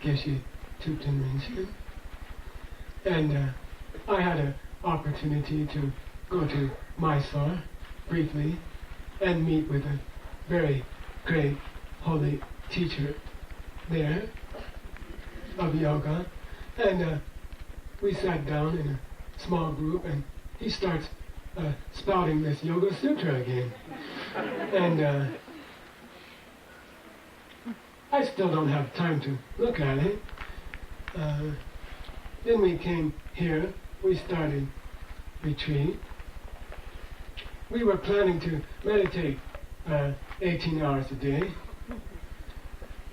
Geshe Thupten Rinchen. And I had an opportunity to go to Mysore briefly and meet with a very great holy teacher there of yoga. And we sat down in a small group, and he starts spouting this Yoga Sutra again. And I still don't have time to look at it. Then we came here, we started retreat. We were planning to meditate 18 hours a day.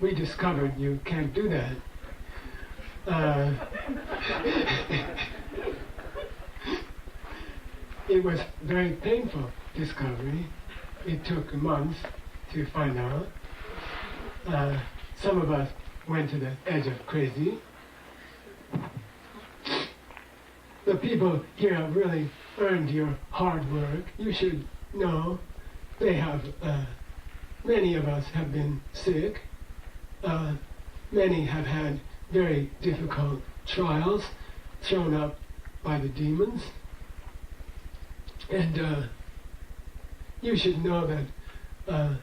We discovered you can't do that. It was very painful discovery. It took months to find out. Some of us went to the edge of crazy. The people here have really earned your hard work. You should know they have, many of us have been sick. Many have had very difficult trials thrown up by the demons. And you should know that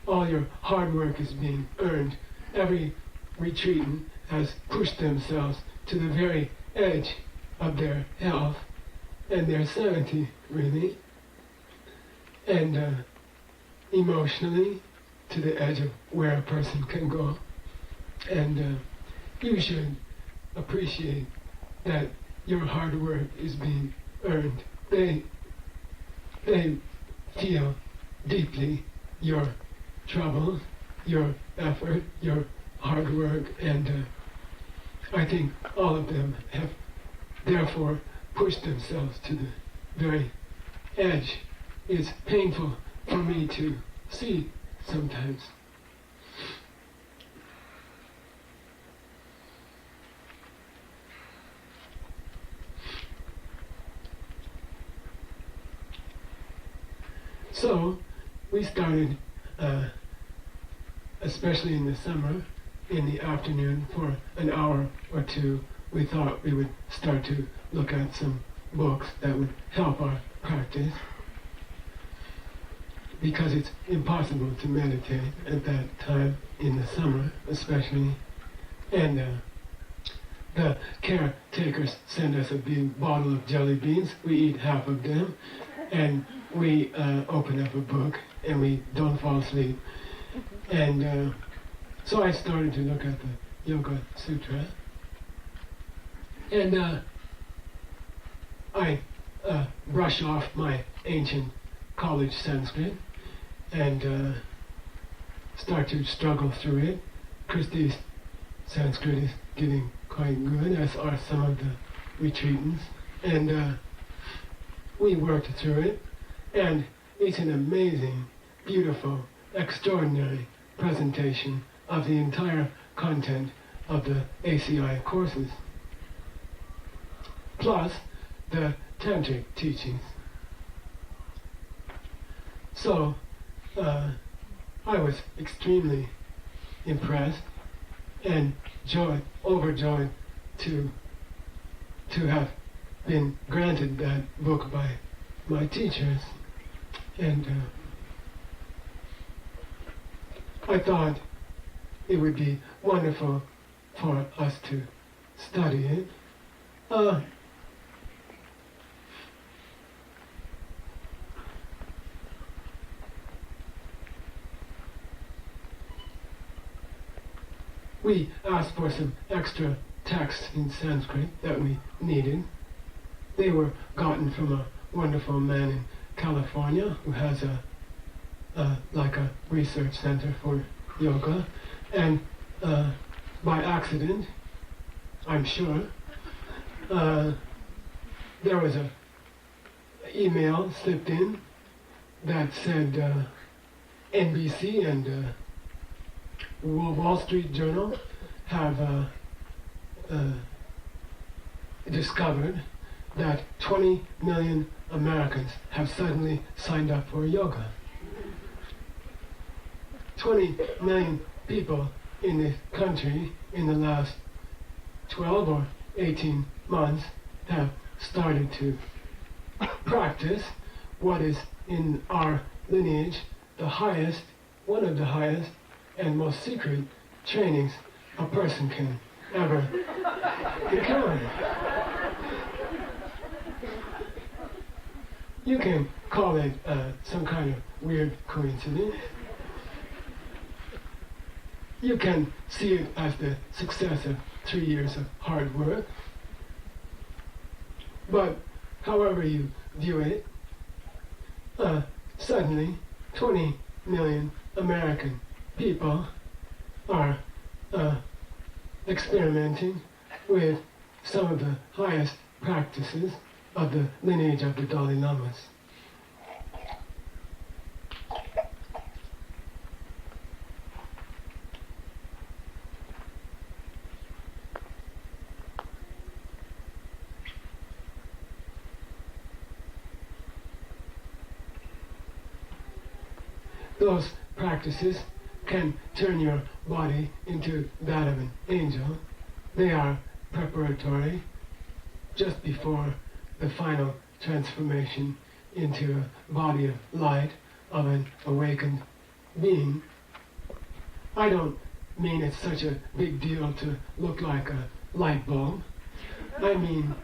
all your hard work is being earned. Every retreatant has pushed themselves to the very edge of their health and their sanity, really, and emotionally to the edge of where a person can go. And you should appreciate that your hard work is being earned. They feel deeply your trouble, your effort, your hard work, and I think all of them have therefore pushed themselves to the very edge. It's painful for me to see sometimes. So we started, especially in the summer, in the afternoon for an hour or two, we thought we would start to look at some books that would help our practice, because it's impossible to meditate at that time in the summer especially. And the caretakers send us a big bottle of jelly beans. We eat half of them, and we open up a book, and we don't fall asleep. And so I started to look at the Yoga Sutra, and I brush off my ancient college Sanskrit and start to struggle through it. Christie's Sanskrit is getting quite good, as are some of the retreatants, and we worked through it, and it's an amazing, beautiful, extraordinary presentation of the entire content of the ACI courses, plus the tantric teachings. So I was extremely impressed and overjoyed to have been granted that book by my teachers, and I thought it would be wonderful for us to study it. We asked for some extra texts in Sanskrit that we needed. They were gotten from a wonderful man in California who has like a research center for yoga, and by accident, I'm sure, there was a email slipped in that said NBC and Wall Street Journal have discovered that 20 million Americans have suddenly signed up for yoga. 20 million people in this country in the last 12 or 18 months have started to practice what is in our lineage the highest, one of the highest and most secret trainings a person can ever encounter. You can call it some kind of weird coincidence. You can see it as the success of 3 years of hard work. But however you view it, suddenly 20 million American people are experimenting with some of the highest practices of the lineage of the Dalai Lamas. Those practices can turn your body into that of an angel. They are preparatory just before the final transformation into a body of light of an awakened being. I don't mean it's such a big deal to look like a light bulb. I mean,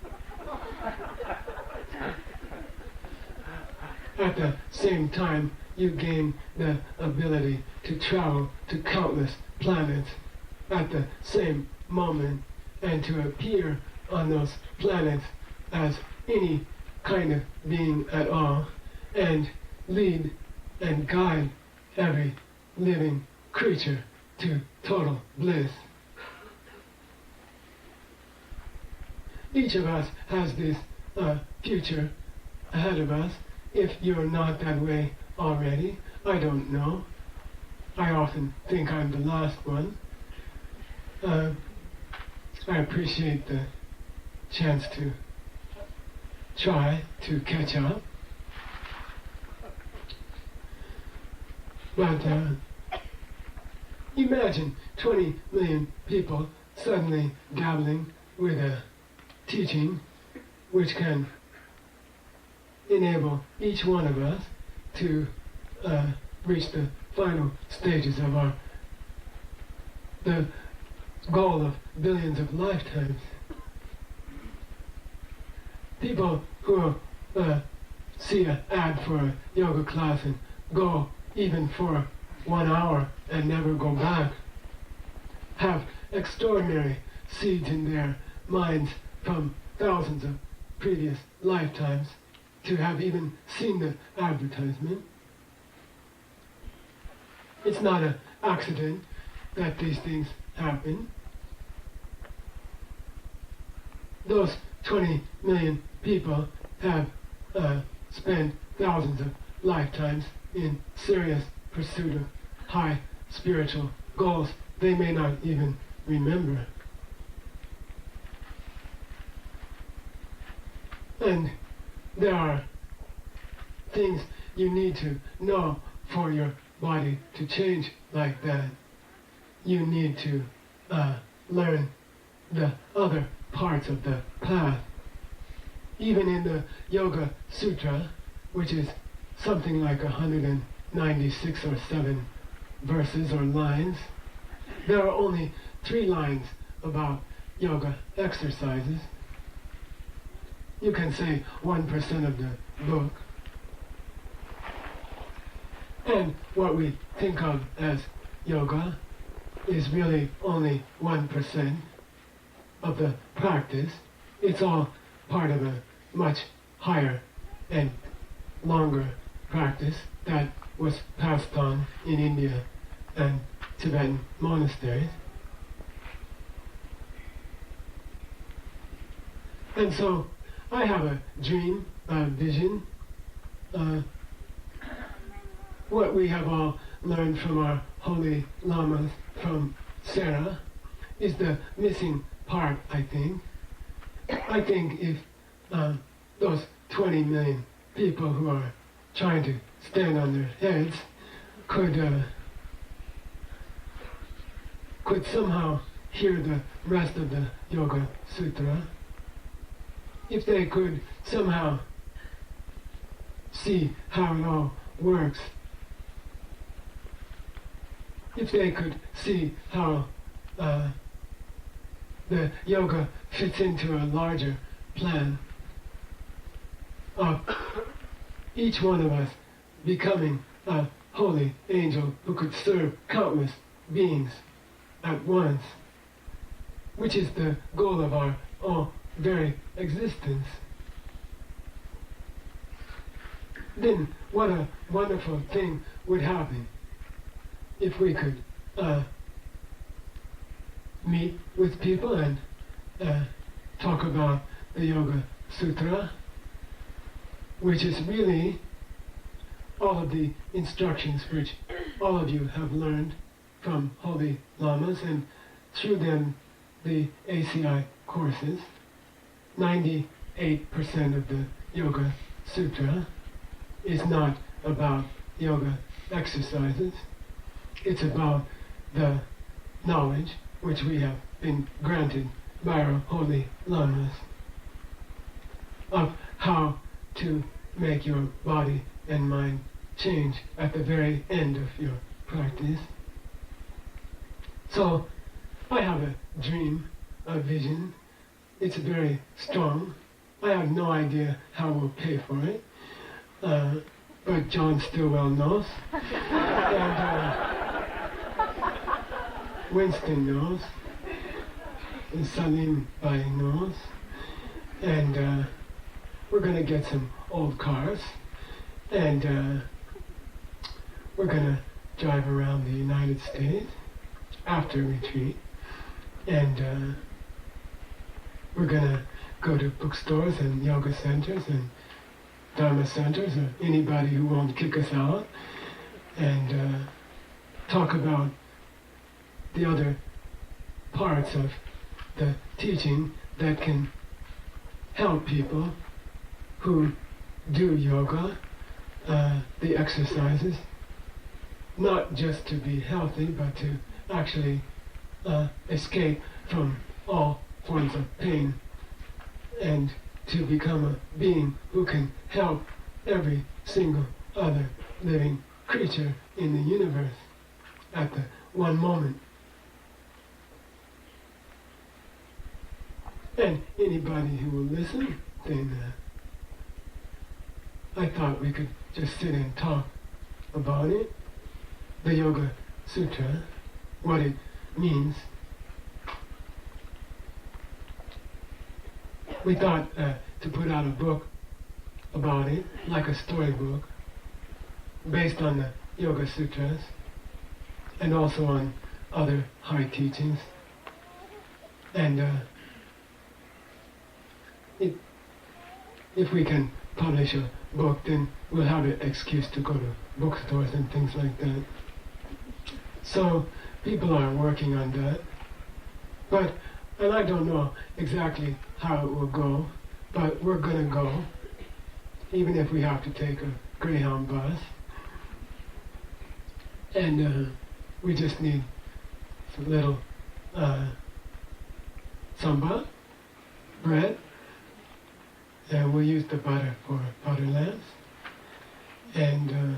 at the same time, you gain the ability to travel to countless planets at the same moment and to appear on those planets as any kind of being at all and lead and guide every living creature to total bliss. Each of us has this future ahead of us. If you're not that way already, I don't know. I often think I'm the last one. I appreciate the chance to try to catch up. But imagine 20 million people suddenly dabbling with a teaching which can enable each one of us to reach the final stages of the goal of billions of lifetimes. People who see an ad for a yoga class and go even for 1 hour and never go back have extraordinary seeds in their minds from thousands of previous lifetimes to have even seen the advertisement. It's not an accident that these things happen. Those 20 million people have spent thousands of lifetimes in serious pursuit of high spiritual goals they may not even remember. And there are things you need to know for your body to change like that. You need to learn the other parts of the path. Even in the Yoga Sutra, which is something like 196 or 7 verses or lines, there are only 3 lines about yoga exercises. You can say 1% of the book. And what we think of as yoga is really only 1% of the practice. It's all part of a much higher and longer practice that was passed on in India and Tibetan monasteries. And so I have a dream, a vision. What we have all learned from our holy lamas from Sarah is the missing part, I think. I think if those 20 million people who are trying to stand on their heads could somehow hear the rest of the Yoga Sutra, if they could somehow see how it all works, if they could see how the yoga fits into a larger plan of each one of us becoming a holy angel who could serve countless beings at once, which is the goal of our very existence, then what a wonderful thing would happen if we could meet with people and talk about the Yoga Sutra, which is really all of the instructions which all of you have learned from holy lamas, and through them the ACI courses. 98% of the Yoga Sutra is not about yoga exercises. It's about the knowledge which we have been granted by our holy lamas of how to make your body and mind change at the very end of your practice. So I have a dream, a vision. It's very strong. I have no idea how we'll pay for it, but John Stillwell knows, and Winston knows, and Salim Bai knows, and we're going to get some old cars, and we're going to drive around the United States after retreat, and we're going to go to bookstores and yoga centers and Dharma centers, or anybody who won't kick us out, and talk about the other parts of the teaching that can help people who do yoga, the exercises, not just to be healthy, but to actually escape from all forms of pain and to become a being who can help every single other living creature in the universe at the one moment. And anybody who will listen, then I thought we could just sit and talk about it, the Yoga Sutra, what it means. We thought to put out a book about it, like a storybook, based on the Yoga Sutras, and also on other high teachings. And if we can publish a book, then we'll have an excuse to go to bookstores and things like that. So people are working on that. And I don't know exactly how it will go, but we're going to go, even if we have to take a Greyhound bus. And we just need some little samba, bread, and we'll use the butter for butter lamps. And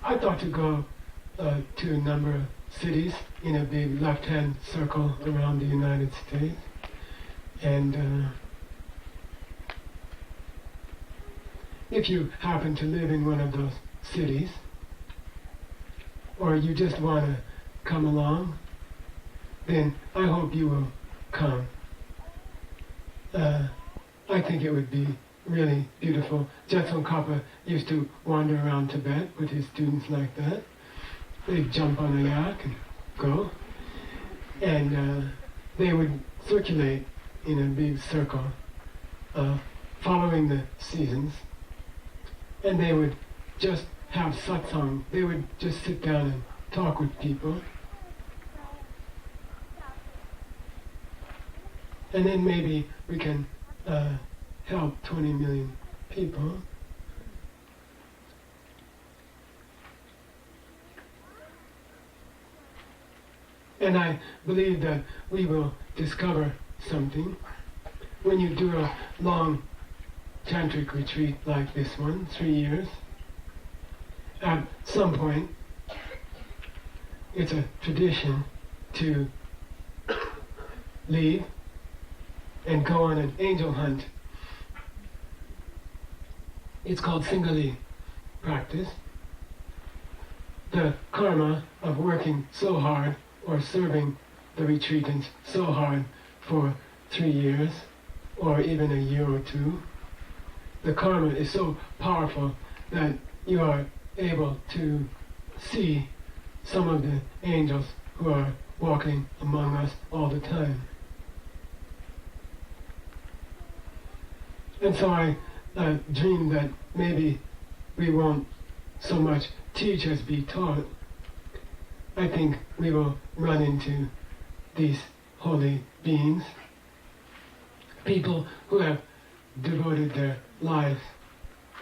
I thought to go to a number of cities in a big left-hand circle around the United States. And if you happen to live in one of those cities, or you just want to come along, then I hope you will come. I think it would be really beautiful. Jetson Kappa used to wander around Tibet with his students like that. They'd jump on a yak and go. And they would circulate in a big circle, following the seasons. And they would just have satsang. They would just sit down and talk with people. And then maybe we can help 20 million people. And I believe that we will discover something. When you do a long tantric retreat like this one, 3 years, at some point, it's a tradition to leave and go on an angel hunt. It's called Singali practice. The karma of working so hard or serving the retreatants so hard for 3 years or even a year or two, the karma is so powerful that you are able to see some of the angels who are walking among us all the time. And so I dream that maybe we won't so much teach as be taught. I think we will run into these holy beings, people who have devoted their lives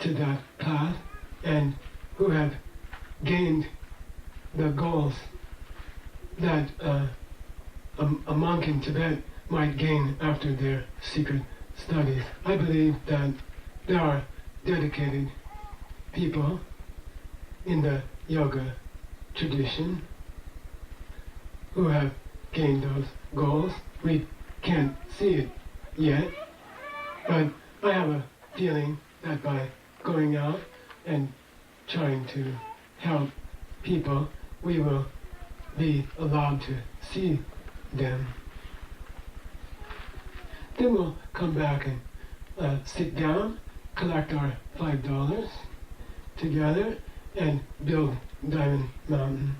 to that path and who have gained the goals that a monk in Tibet might gain after their secret studies. I believe that there are dedicated people in the yoga tradition who have gained those goals. We can't see it yet, but I have a feeling that by going out and trying to help people, we will be allowed to see them. Then we'll come back and sit down, collect our $5 together, and build Diamond Mountain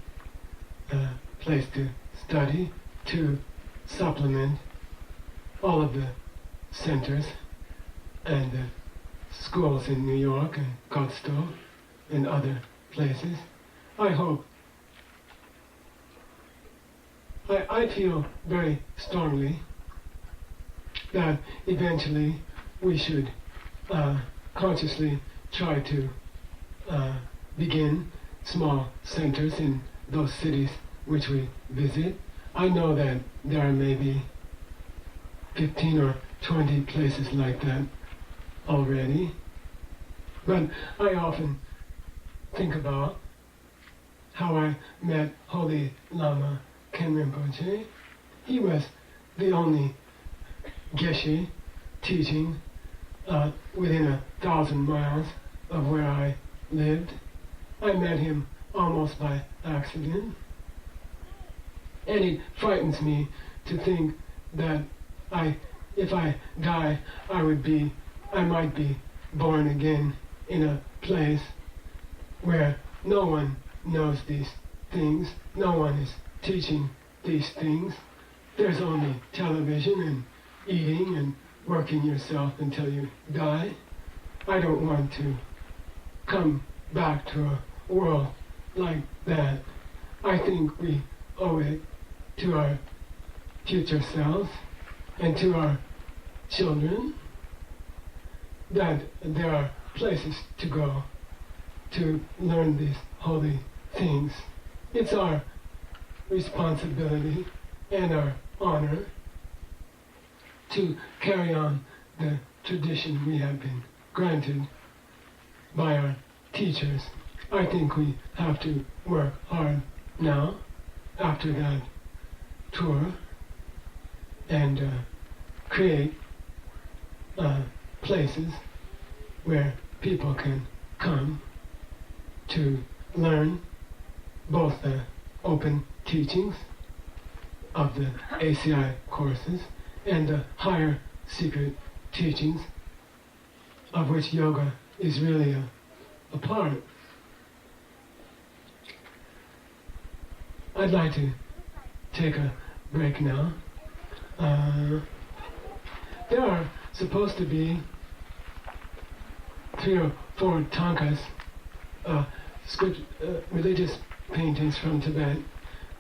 place to study to supplement all of the centers and the schools in New York and Godstow and other places. I hope. I feel very strongly that eventually we should consciously try to begin small centers in those cities which we visit. I know that there are maybe 15 or 20 places like that already. But I often think about how I met Holy Lama Khenrim Rinpoche. He was the only Geshe teaching within 1,000 miles of where I lived. I met him almost by accident. And it frightens me to think that if I die, I might be born again in a place where no one knows these things, no one is teaching these things. There's only television and eating and working yourself until you die. I don't want to come back to a world like that. I think we owe it to our future selves and to our children that there are places to go to learn these holy things. It's our responsibility and our honor to carry on the tradition we have been granted by our teachers. I think we have to work hard now after that tour and create places where people can come to learn both the open teachings of the ACI courses and the higher secret teachings of which yoga is really a part. I'd like to take a break now. There are supposed to be 3 or 4 tankas, religious paintings from Tibet,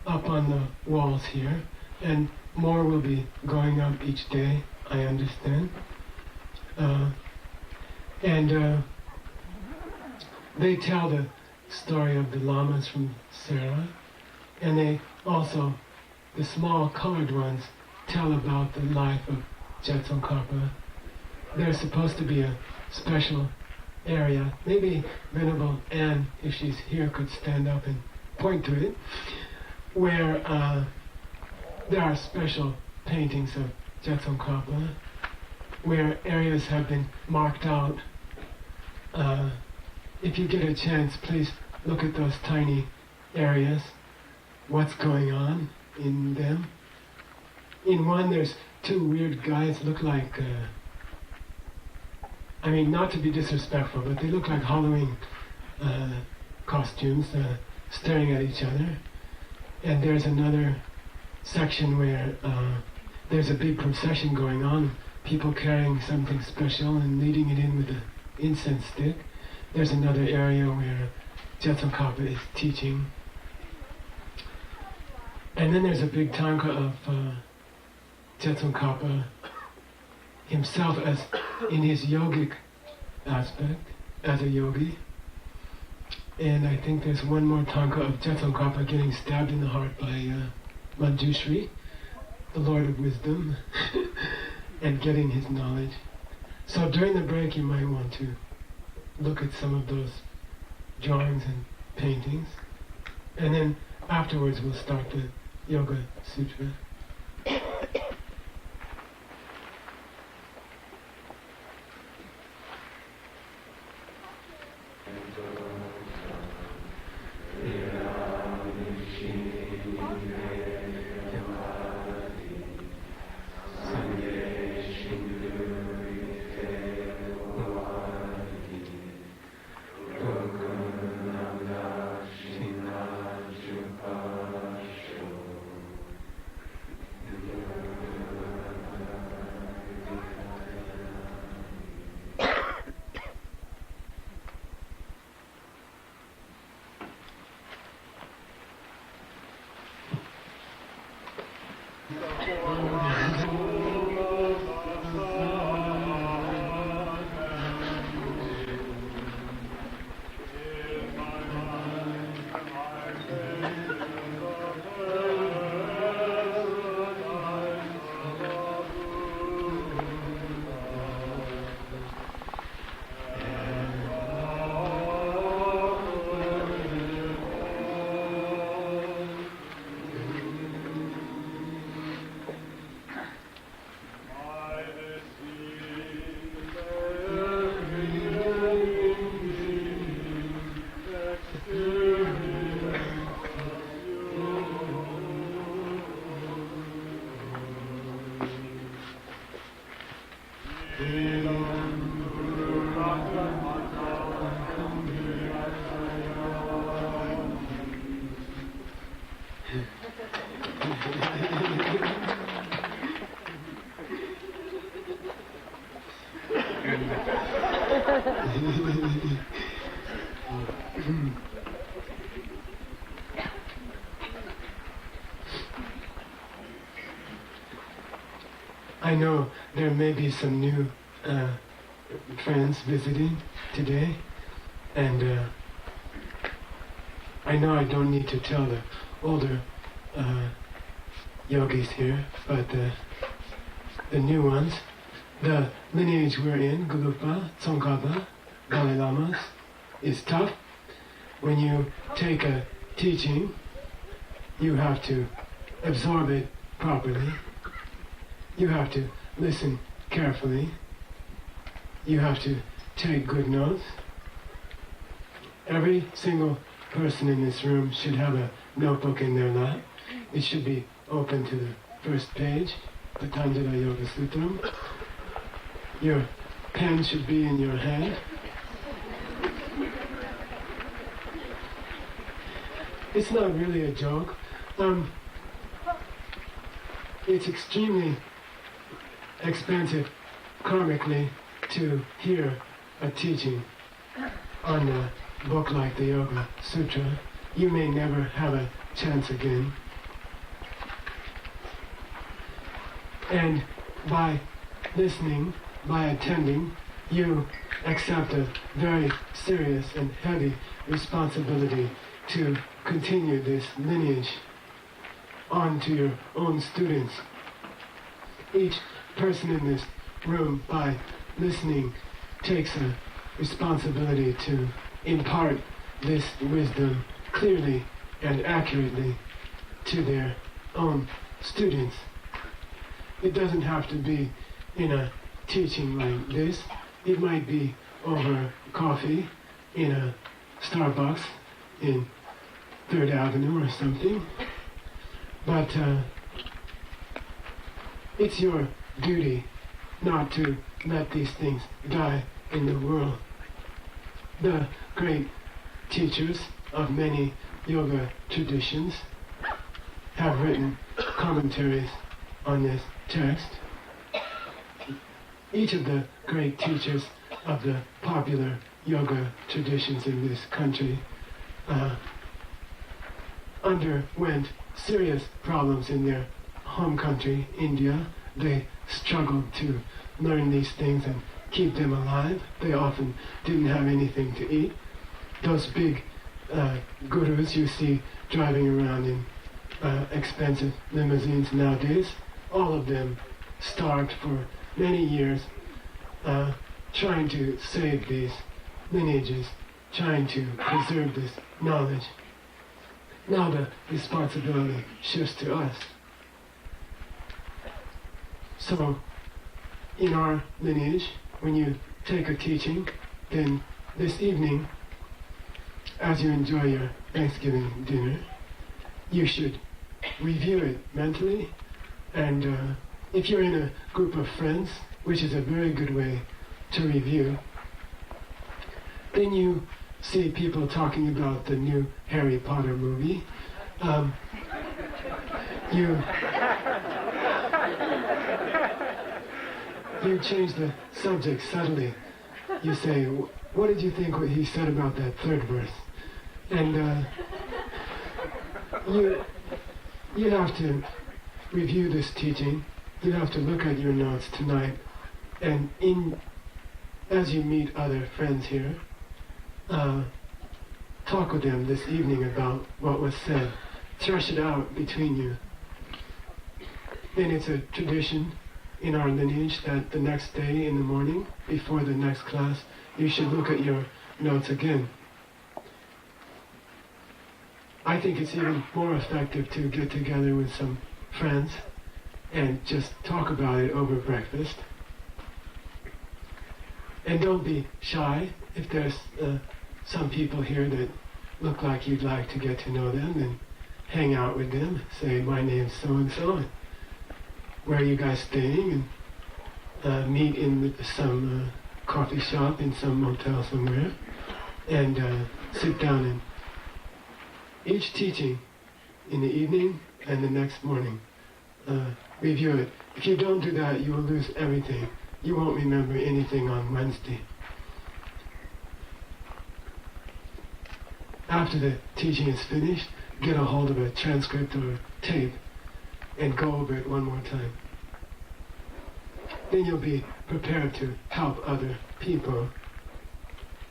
up on the walls here, and more will be going up each day, I understand. They tell the story of the lamas from Sera, and they also, the small colored ones, tell about the life of Jetsunkarpa. There's supposed to be a special area, maybe Venerable Anne, if she's here, could stand up and point to it, where there are special paintings of Jetsunkarpa, where areas have been marked out. If you get a chance, please look at those tiny areas, what's going on in them. In one, there's 2 weird guys, look like, not to be disrespectful, but they look like Halloween costumes, staring at each other. And there's another section where there's a big procession going on, people carrying something special and leading it in with an incense stick. There's another area where Jetsunkarpa is teaching. And then there's a big tanka of Jetsunkarpa himself as in his yogic aspect, as a yogi. And I think there's one more tanka of Jetsunkarpa getting stabbed in the heart by Manjushri, the Lord of Wisdom, and getting his knowledge. So during the break you might want to look at some of those drawings and paintings. And then afterwards we'll start the Yoga Sutra. I know there may be some new friends visiting today, and I know I don't need to tell the older yogis here, but the new ones, the lineage we're in, Gelugpa, Tsongkhapa, Dalai Lamas, is tough. When you take a teaching, you have to absorb it properly. You have to listen carefully. You have to take good notes. Every single person in this room should have a notebook in their lap. It should be open to the first page, Patanjali Yoga Sutram. Your pen should be in your hand. It's not really a joke. It's extremely expensive karmically to hear a teaching on a book like the Yoga Sutra. You may never have a chance again. And by listening, by attending, you accept a very serious and heavy responsibility to continue this lineage on to your own students. Each person in this room, by listening, takes a responsibility to impart this wisdom clearly and accurately to their own students. It doesn't have to be in a teaching like this. It might be over coffee in a Starbucks in 3rd Avenue or something. But it's your duty not to let these things die in the world. The great teachers of many yoga traditions have written commentaries on this text. Each of the great teachers of the popular yoga traditions in this country underwent serious problems in their home country, India. They struggled to learn these things and keep them alive. They often didn't have anything to eat. Those big gurus you see driving around in expensive limousines nowadays, all of them starved for many years trying to save these lineages, trying to preserve this knowledge. Now the responsibility shifts to us. So, in our lineage, when you take a teaching, then this evening, as you enjoy your Thanksgiving dinner, you should review it mentally, and if you're in a group of friends, which is a very good way to review, then you see people talking about the new Harry Potter movie. You change the subject subtly. You say, what did you think what he said about that 3rd verse? And you have to review this teaching. You have to look at your notes tonight, and as you meet other friends here, talk with them this evening about what was said. Thresh it out between you. Then it's a tradition in our lineage that the next day in the morning, before the next class, you should look at your notes again. I think it's even more effective to get together with some friends and just talk about it over breakfast. And don't be shy. If there's some people here that look like you'd like to get to know them, then hang out with them. Say, my name's so-and-so, and where are you guys staying? And meet in some coffee shop in some motel somewhere, and sit down and each teaching in the evening and the next morning, review it. If you don't do that, you will lose everything. You won't remember anything on Wednesday. After the teaching is finished, get a hold of a transcript or a tape and go over it one more time. then you'll be prepared to help other people.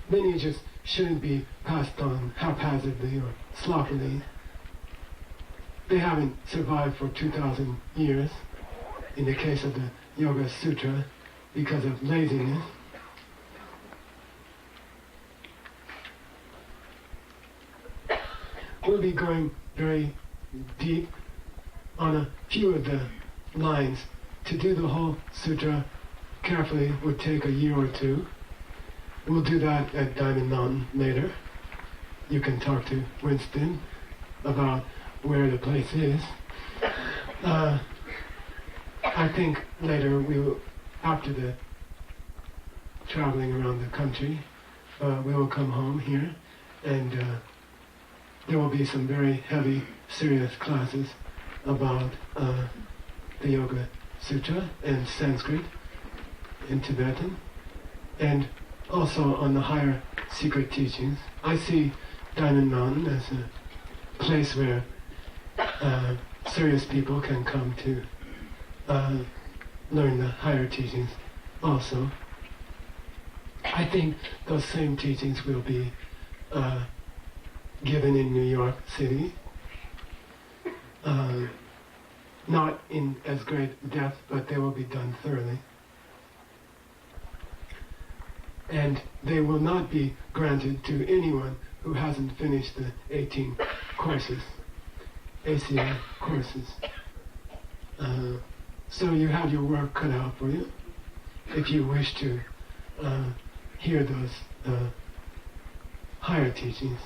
Lineages shouldn't be passed on haphazardly or sloppily. They haven't survived for 2,000 years, in the case of the Yoga Sutra, because of laziness. We'll be going very deep on a few of the lines. To do the whole sutra carefully would take a year or two. We'll do that at Diamond Mountain later. You can talk to Winston about where the place is. I think later we will, after the traveling around the country, we will come home here, and there will be some very heavy, serious classes about the Yoga Sutra and Sanskrit in Tibetan, and also on the higher secret teachings. I see Diamond Mountain as a place where serious people can come to learn the higher teachings also. I think those same teachings will be given in New York City. Not in as great depth, but they will be done thoroughly. And they will not be granted to anyone who hasn't finished the 18 courses, ACA courses. So you have your work cut out for you if you wish to hear those higher teachings.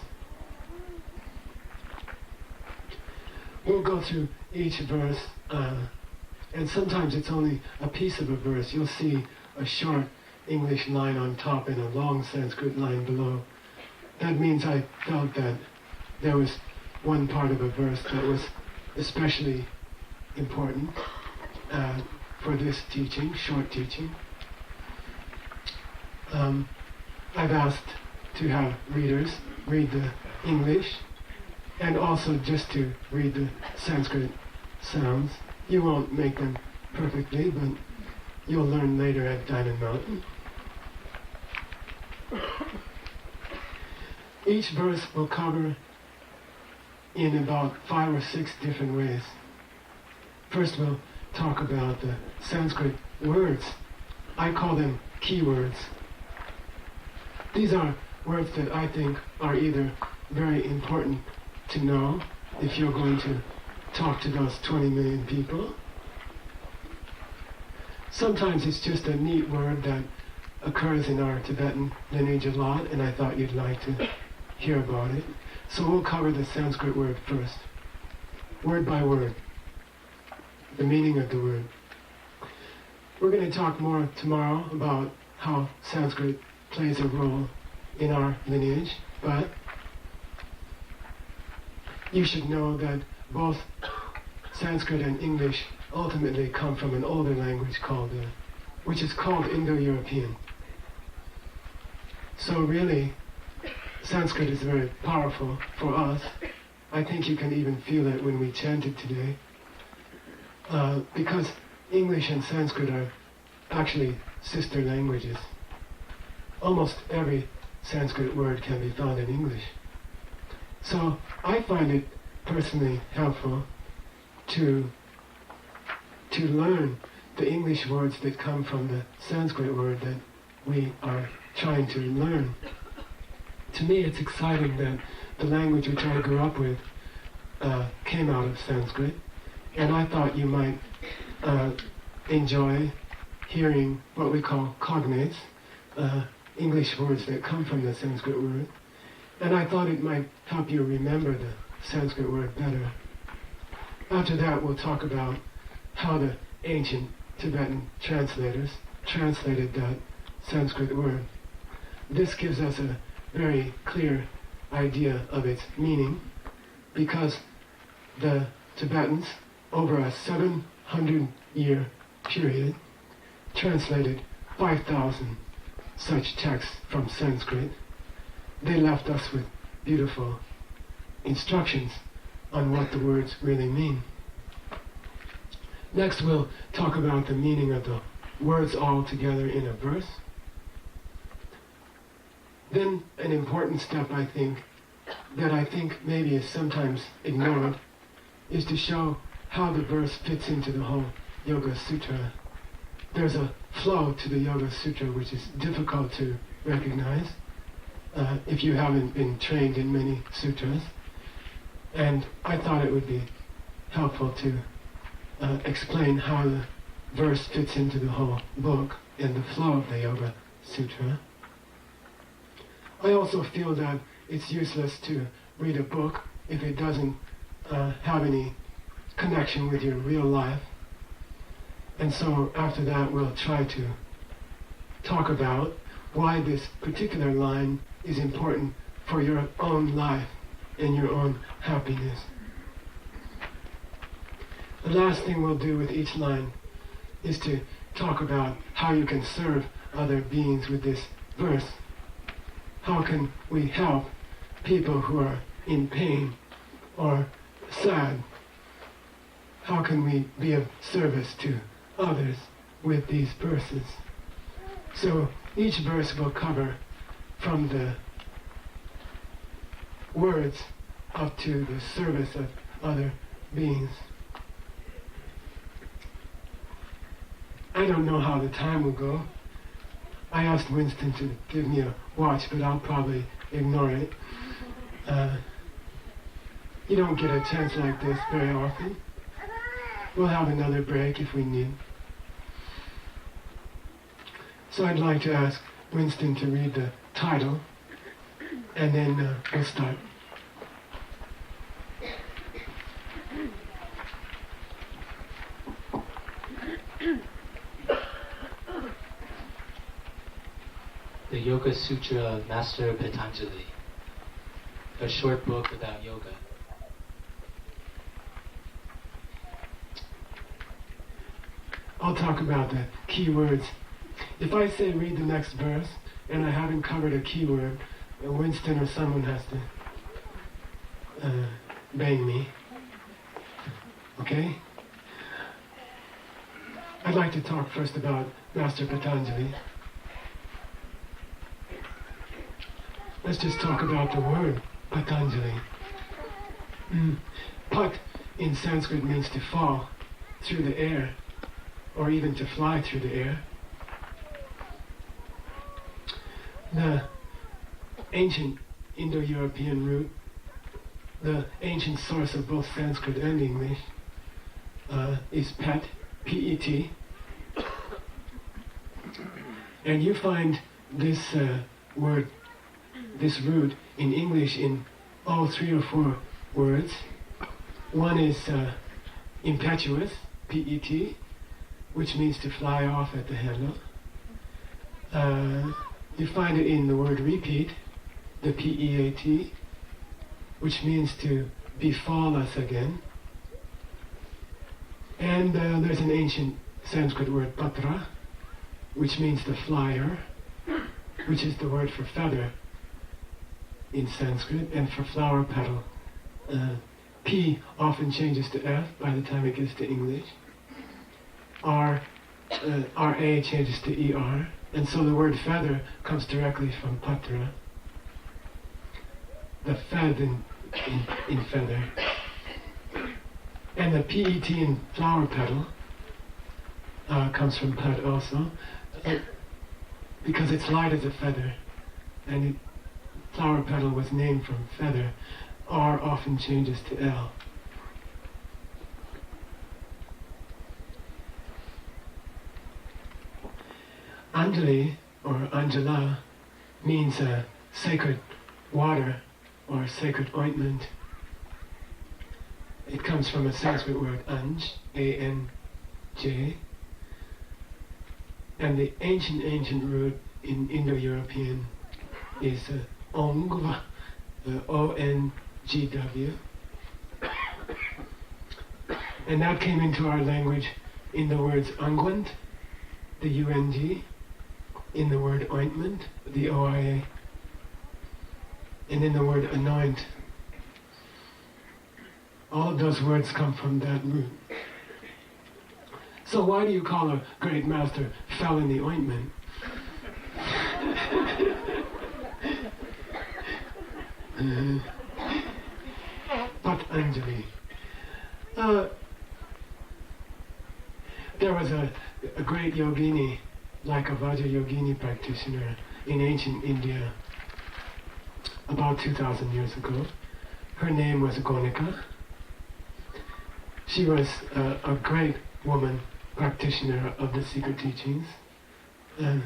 We'll go through each verse, and sometimes it's only a piece of a verse. You'll see a short English line on top and a long Sanskrit line below. That means I felt that there was one part of a verse that was especially important for this teaching, short teaching. I've asked to have readers read the English, and also just to read the Sanskrit sounds. You won't make them perfectly, but you'll learn later at Diamond Mountain. Each verse will cover in about 5 or 6 different ways. First we'll talk about the Sanskrit words. I call them keywords. These are words that I think are either very important to know if you're going to talk to those 20 million people. Sometimes it's just a neat word that occurs in our Tibetan lineage a lot, and I thought you'd like to hear about it. So we'll cover the Sanskrit word first, word by word, the meaning of the word. We're going to talk more tomorrow about how Sanskrit plays a role in our lineage, but you should know that both Sanskrit and English ultimately come from an older language which is called Indo-European. So really, Sanskrit is very powerful for us. I think you can even feel it when we chant it today, because English and Sanskrit are actually sister languages. Almost every Sanskrit word can be found in English. So I find it personally helpful to learn the English words that come from the Sanskrit word that we are trying to learn. To me, it's exciting that the language which I grew up with came out of Sanskrit, and I thought you might enjoy hearing what we call cognates, English words that come from the Sanskrit word, and I thought it might help you remember the Sanskrit word better. After that, we'll talk about how the ancient Tibetan translators translated that Sanskrit word. This gives us a very clear idea of its meaning, because the Tibetans, over a 700-year period, translated 5,000 such texts from Sanskrit. They left us with beautiful instructions on what the words really mean. Next we'll talk about the meaning of the words all together in a verse. Then an important step, I think, that I think maybe is sometimes ignored, is to show how the verse fits into the whole Yoga Sutra. There's a flow to the Yoga Sutra which is difficult to recognize if you haven't been trained in many sutras. And I thought it would be helpful to explain how the verse fits into the whole book and the flow of the Yoga Sutra. I also feel that it's useless to read a book if it doesn't have any connection with your real life. And so after that we'll try to talk about why this particular line is important for your own life and your own happiness. The last thing we'll do with each line is to talk about how you can serve other beings with this verse. How can we help people who are in pain or sad? How can we be of service to others with these verses? So each verse will cover from the words up to the service of other beings. I don't know how the time will go. I asked Winston to give me a watch, but I'll probably ignore it. You don't get a chance like this very often. We'll have another break if we need. So I'd like to ask Winston to read the title, and then we'll start. The Yoga Sutra of Master Patanjali, a short book about yoga. I'll talk about the key words. If I say read the next verse, and I haven't covered a key word, Winston or someone has to bang me. Okay? I'd like to talk first about Master Patanjali. Let's just talk about the word Patanjali. Pat in Sanskrit means to fall through the air, or even to fly through the air. The ancient Indo-European root, the ancient source of both Sanskrit and English, is pet, P-E-T. And you find this word, this root in English in all 3 or 4 words. One is impetuous, P-E-T, which means to fly off at the handle. You find it in the word repeat, the P-E-A-T, which means to befall us again. And there's an ancient Sanskrit word patra, which means the flyer, which is the word for feather in Sanskrit, and for flower petal. P often changes to F by the time it gets to English. R-A changes to E-R, and so the word feather comes directly from patra, the fed in feather. And the P-E-T in flower petal comes from pet also, because it's light as a feather, and flower petal was named from feather. R often changes to L. Anjali, or Anjala, means sacred water or sacred ointment. It comes from a Sanskrit word Anj, A-N-J, and the ancient root in Indo-European is Ongva, O-N-G-W, and that came into our language in the words unguent, the U-N-G, in the word ointment, the O-I-A, and in the word anoint. All of those words come from that root. So why do you call a great master fell in the ointment? Patanjali. There was a great yogini, like a Vajrayogini practitioner in ancient India about 2,000 years ago. Her name was Gonika. She was a great woman practitioner of the secret teachings. And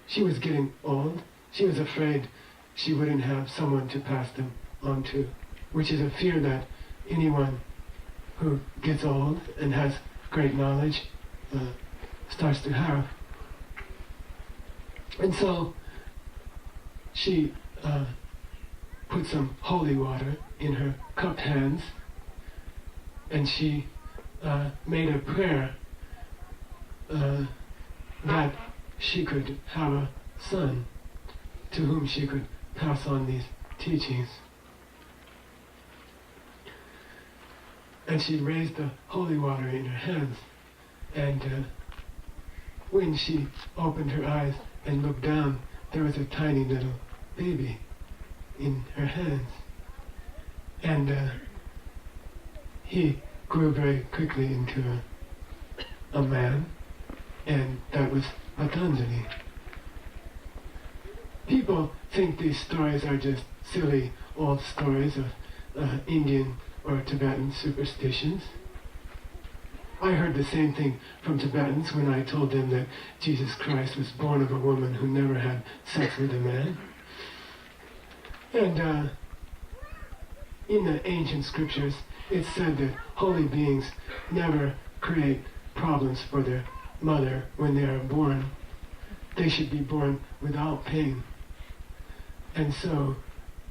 she was getting old. She was afraid she wouldn't have someone to pass them on to, which is a fear that anyone who gets old and has great knowledge starts to have. And so she put some holy water in her cupped hands, and she made a prayer that she could have a son to whom she could pass on these teachings. And she raised the holy water in her hands, and when she opened her eyes and looked down, there was a tiny little baby in her hands. And he grew very quickly into a man, and that was Patanjali. People think these stories are just silly old stories of Indian or Tibetan superstitions. I heard the same thing from Tibetans when I told them that Jesus Christ was born of a woman who never had sex with a man. And in the ancient scriptures, it's said that holy beings never create problems for their mother when they are born. They should be born without pain. And so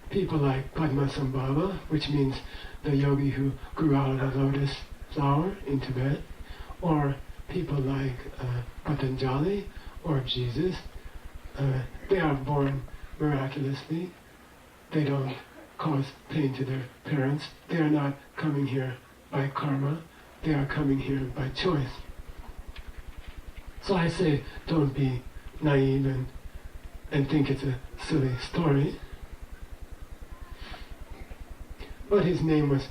people like Padmasambhava, which means the yogi who grew out of a lotus flower in Tibet, or people like Patanjali or Jesus, they are born miraculously. They don't cause pain to their parents. They are not coming here by karma. They are coming here by choice. So I say, don't be naive and think it's a silly story. But his name was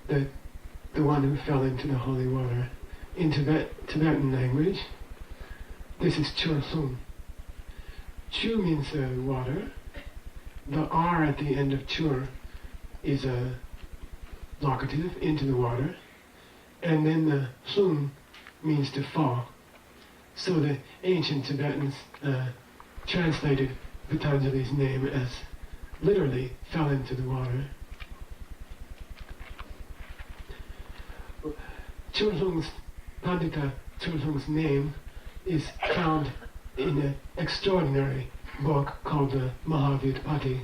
the one who fell into the holy water. In Tibetan language, this is Chur-sung. Chu means water. The R at the end of Chur is a locative, into the water. And then the Sung means to fall. So the ancient Tibetans translated Patanjali's name as literally fell into the water. Pandita Chur-sung's name is found in an extraordinary book called the Mahavidpati.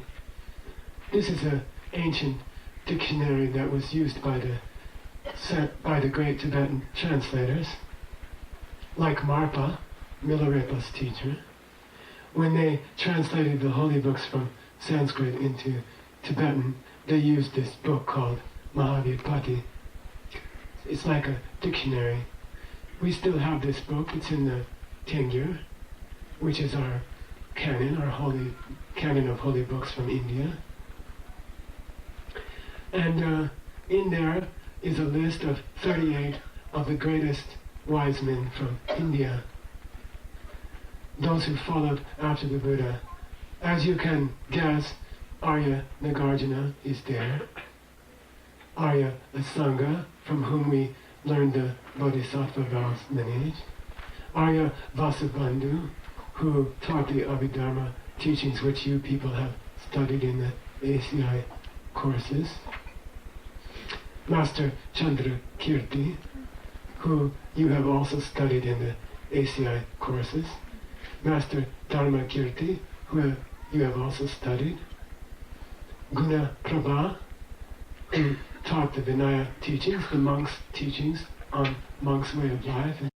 This is an ancient dictionary that was used by the great Tibetan translators, like Marpa, Milarepa's teacher. When they translated the holy books from Sanskrit into Tibetan, they used this book called Mahavidpati. It's like a dictionary. We still have this book. It's in the Tengyur, which is our canon, our holy canon of holy books from India. And in there is a list of 38 of the greatest wise men from India, those who followed after the Buddha. As you can guess, Arya Nagarjuna is there. Arya Asanga, from whom we learned the Bodhisattva vows lineage. Arya Vasubandhu, who taught the Abhidharma teachings which you people have studied in the ACI courses. Master Chandra Kirti, who you have also studied in the ACI courses. Master Dharma Kirti, who you have also studied. Guna Prabha, who taught the Vinaya teachings, the monks' teachings on monks' way of life.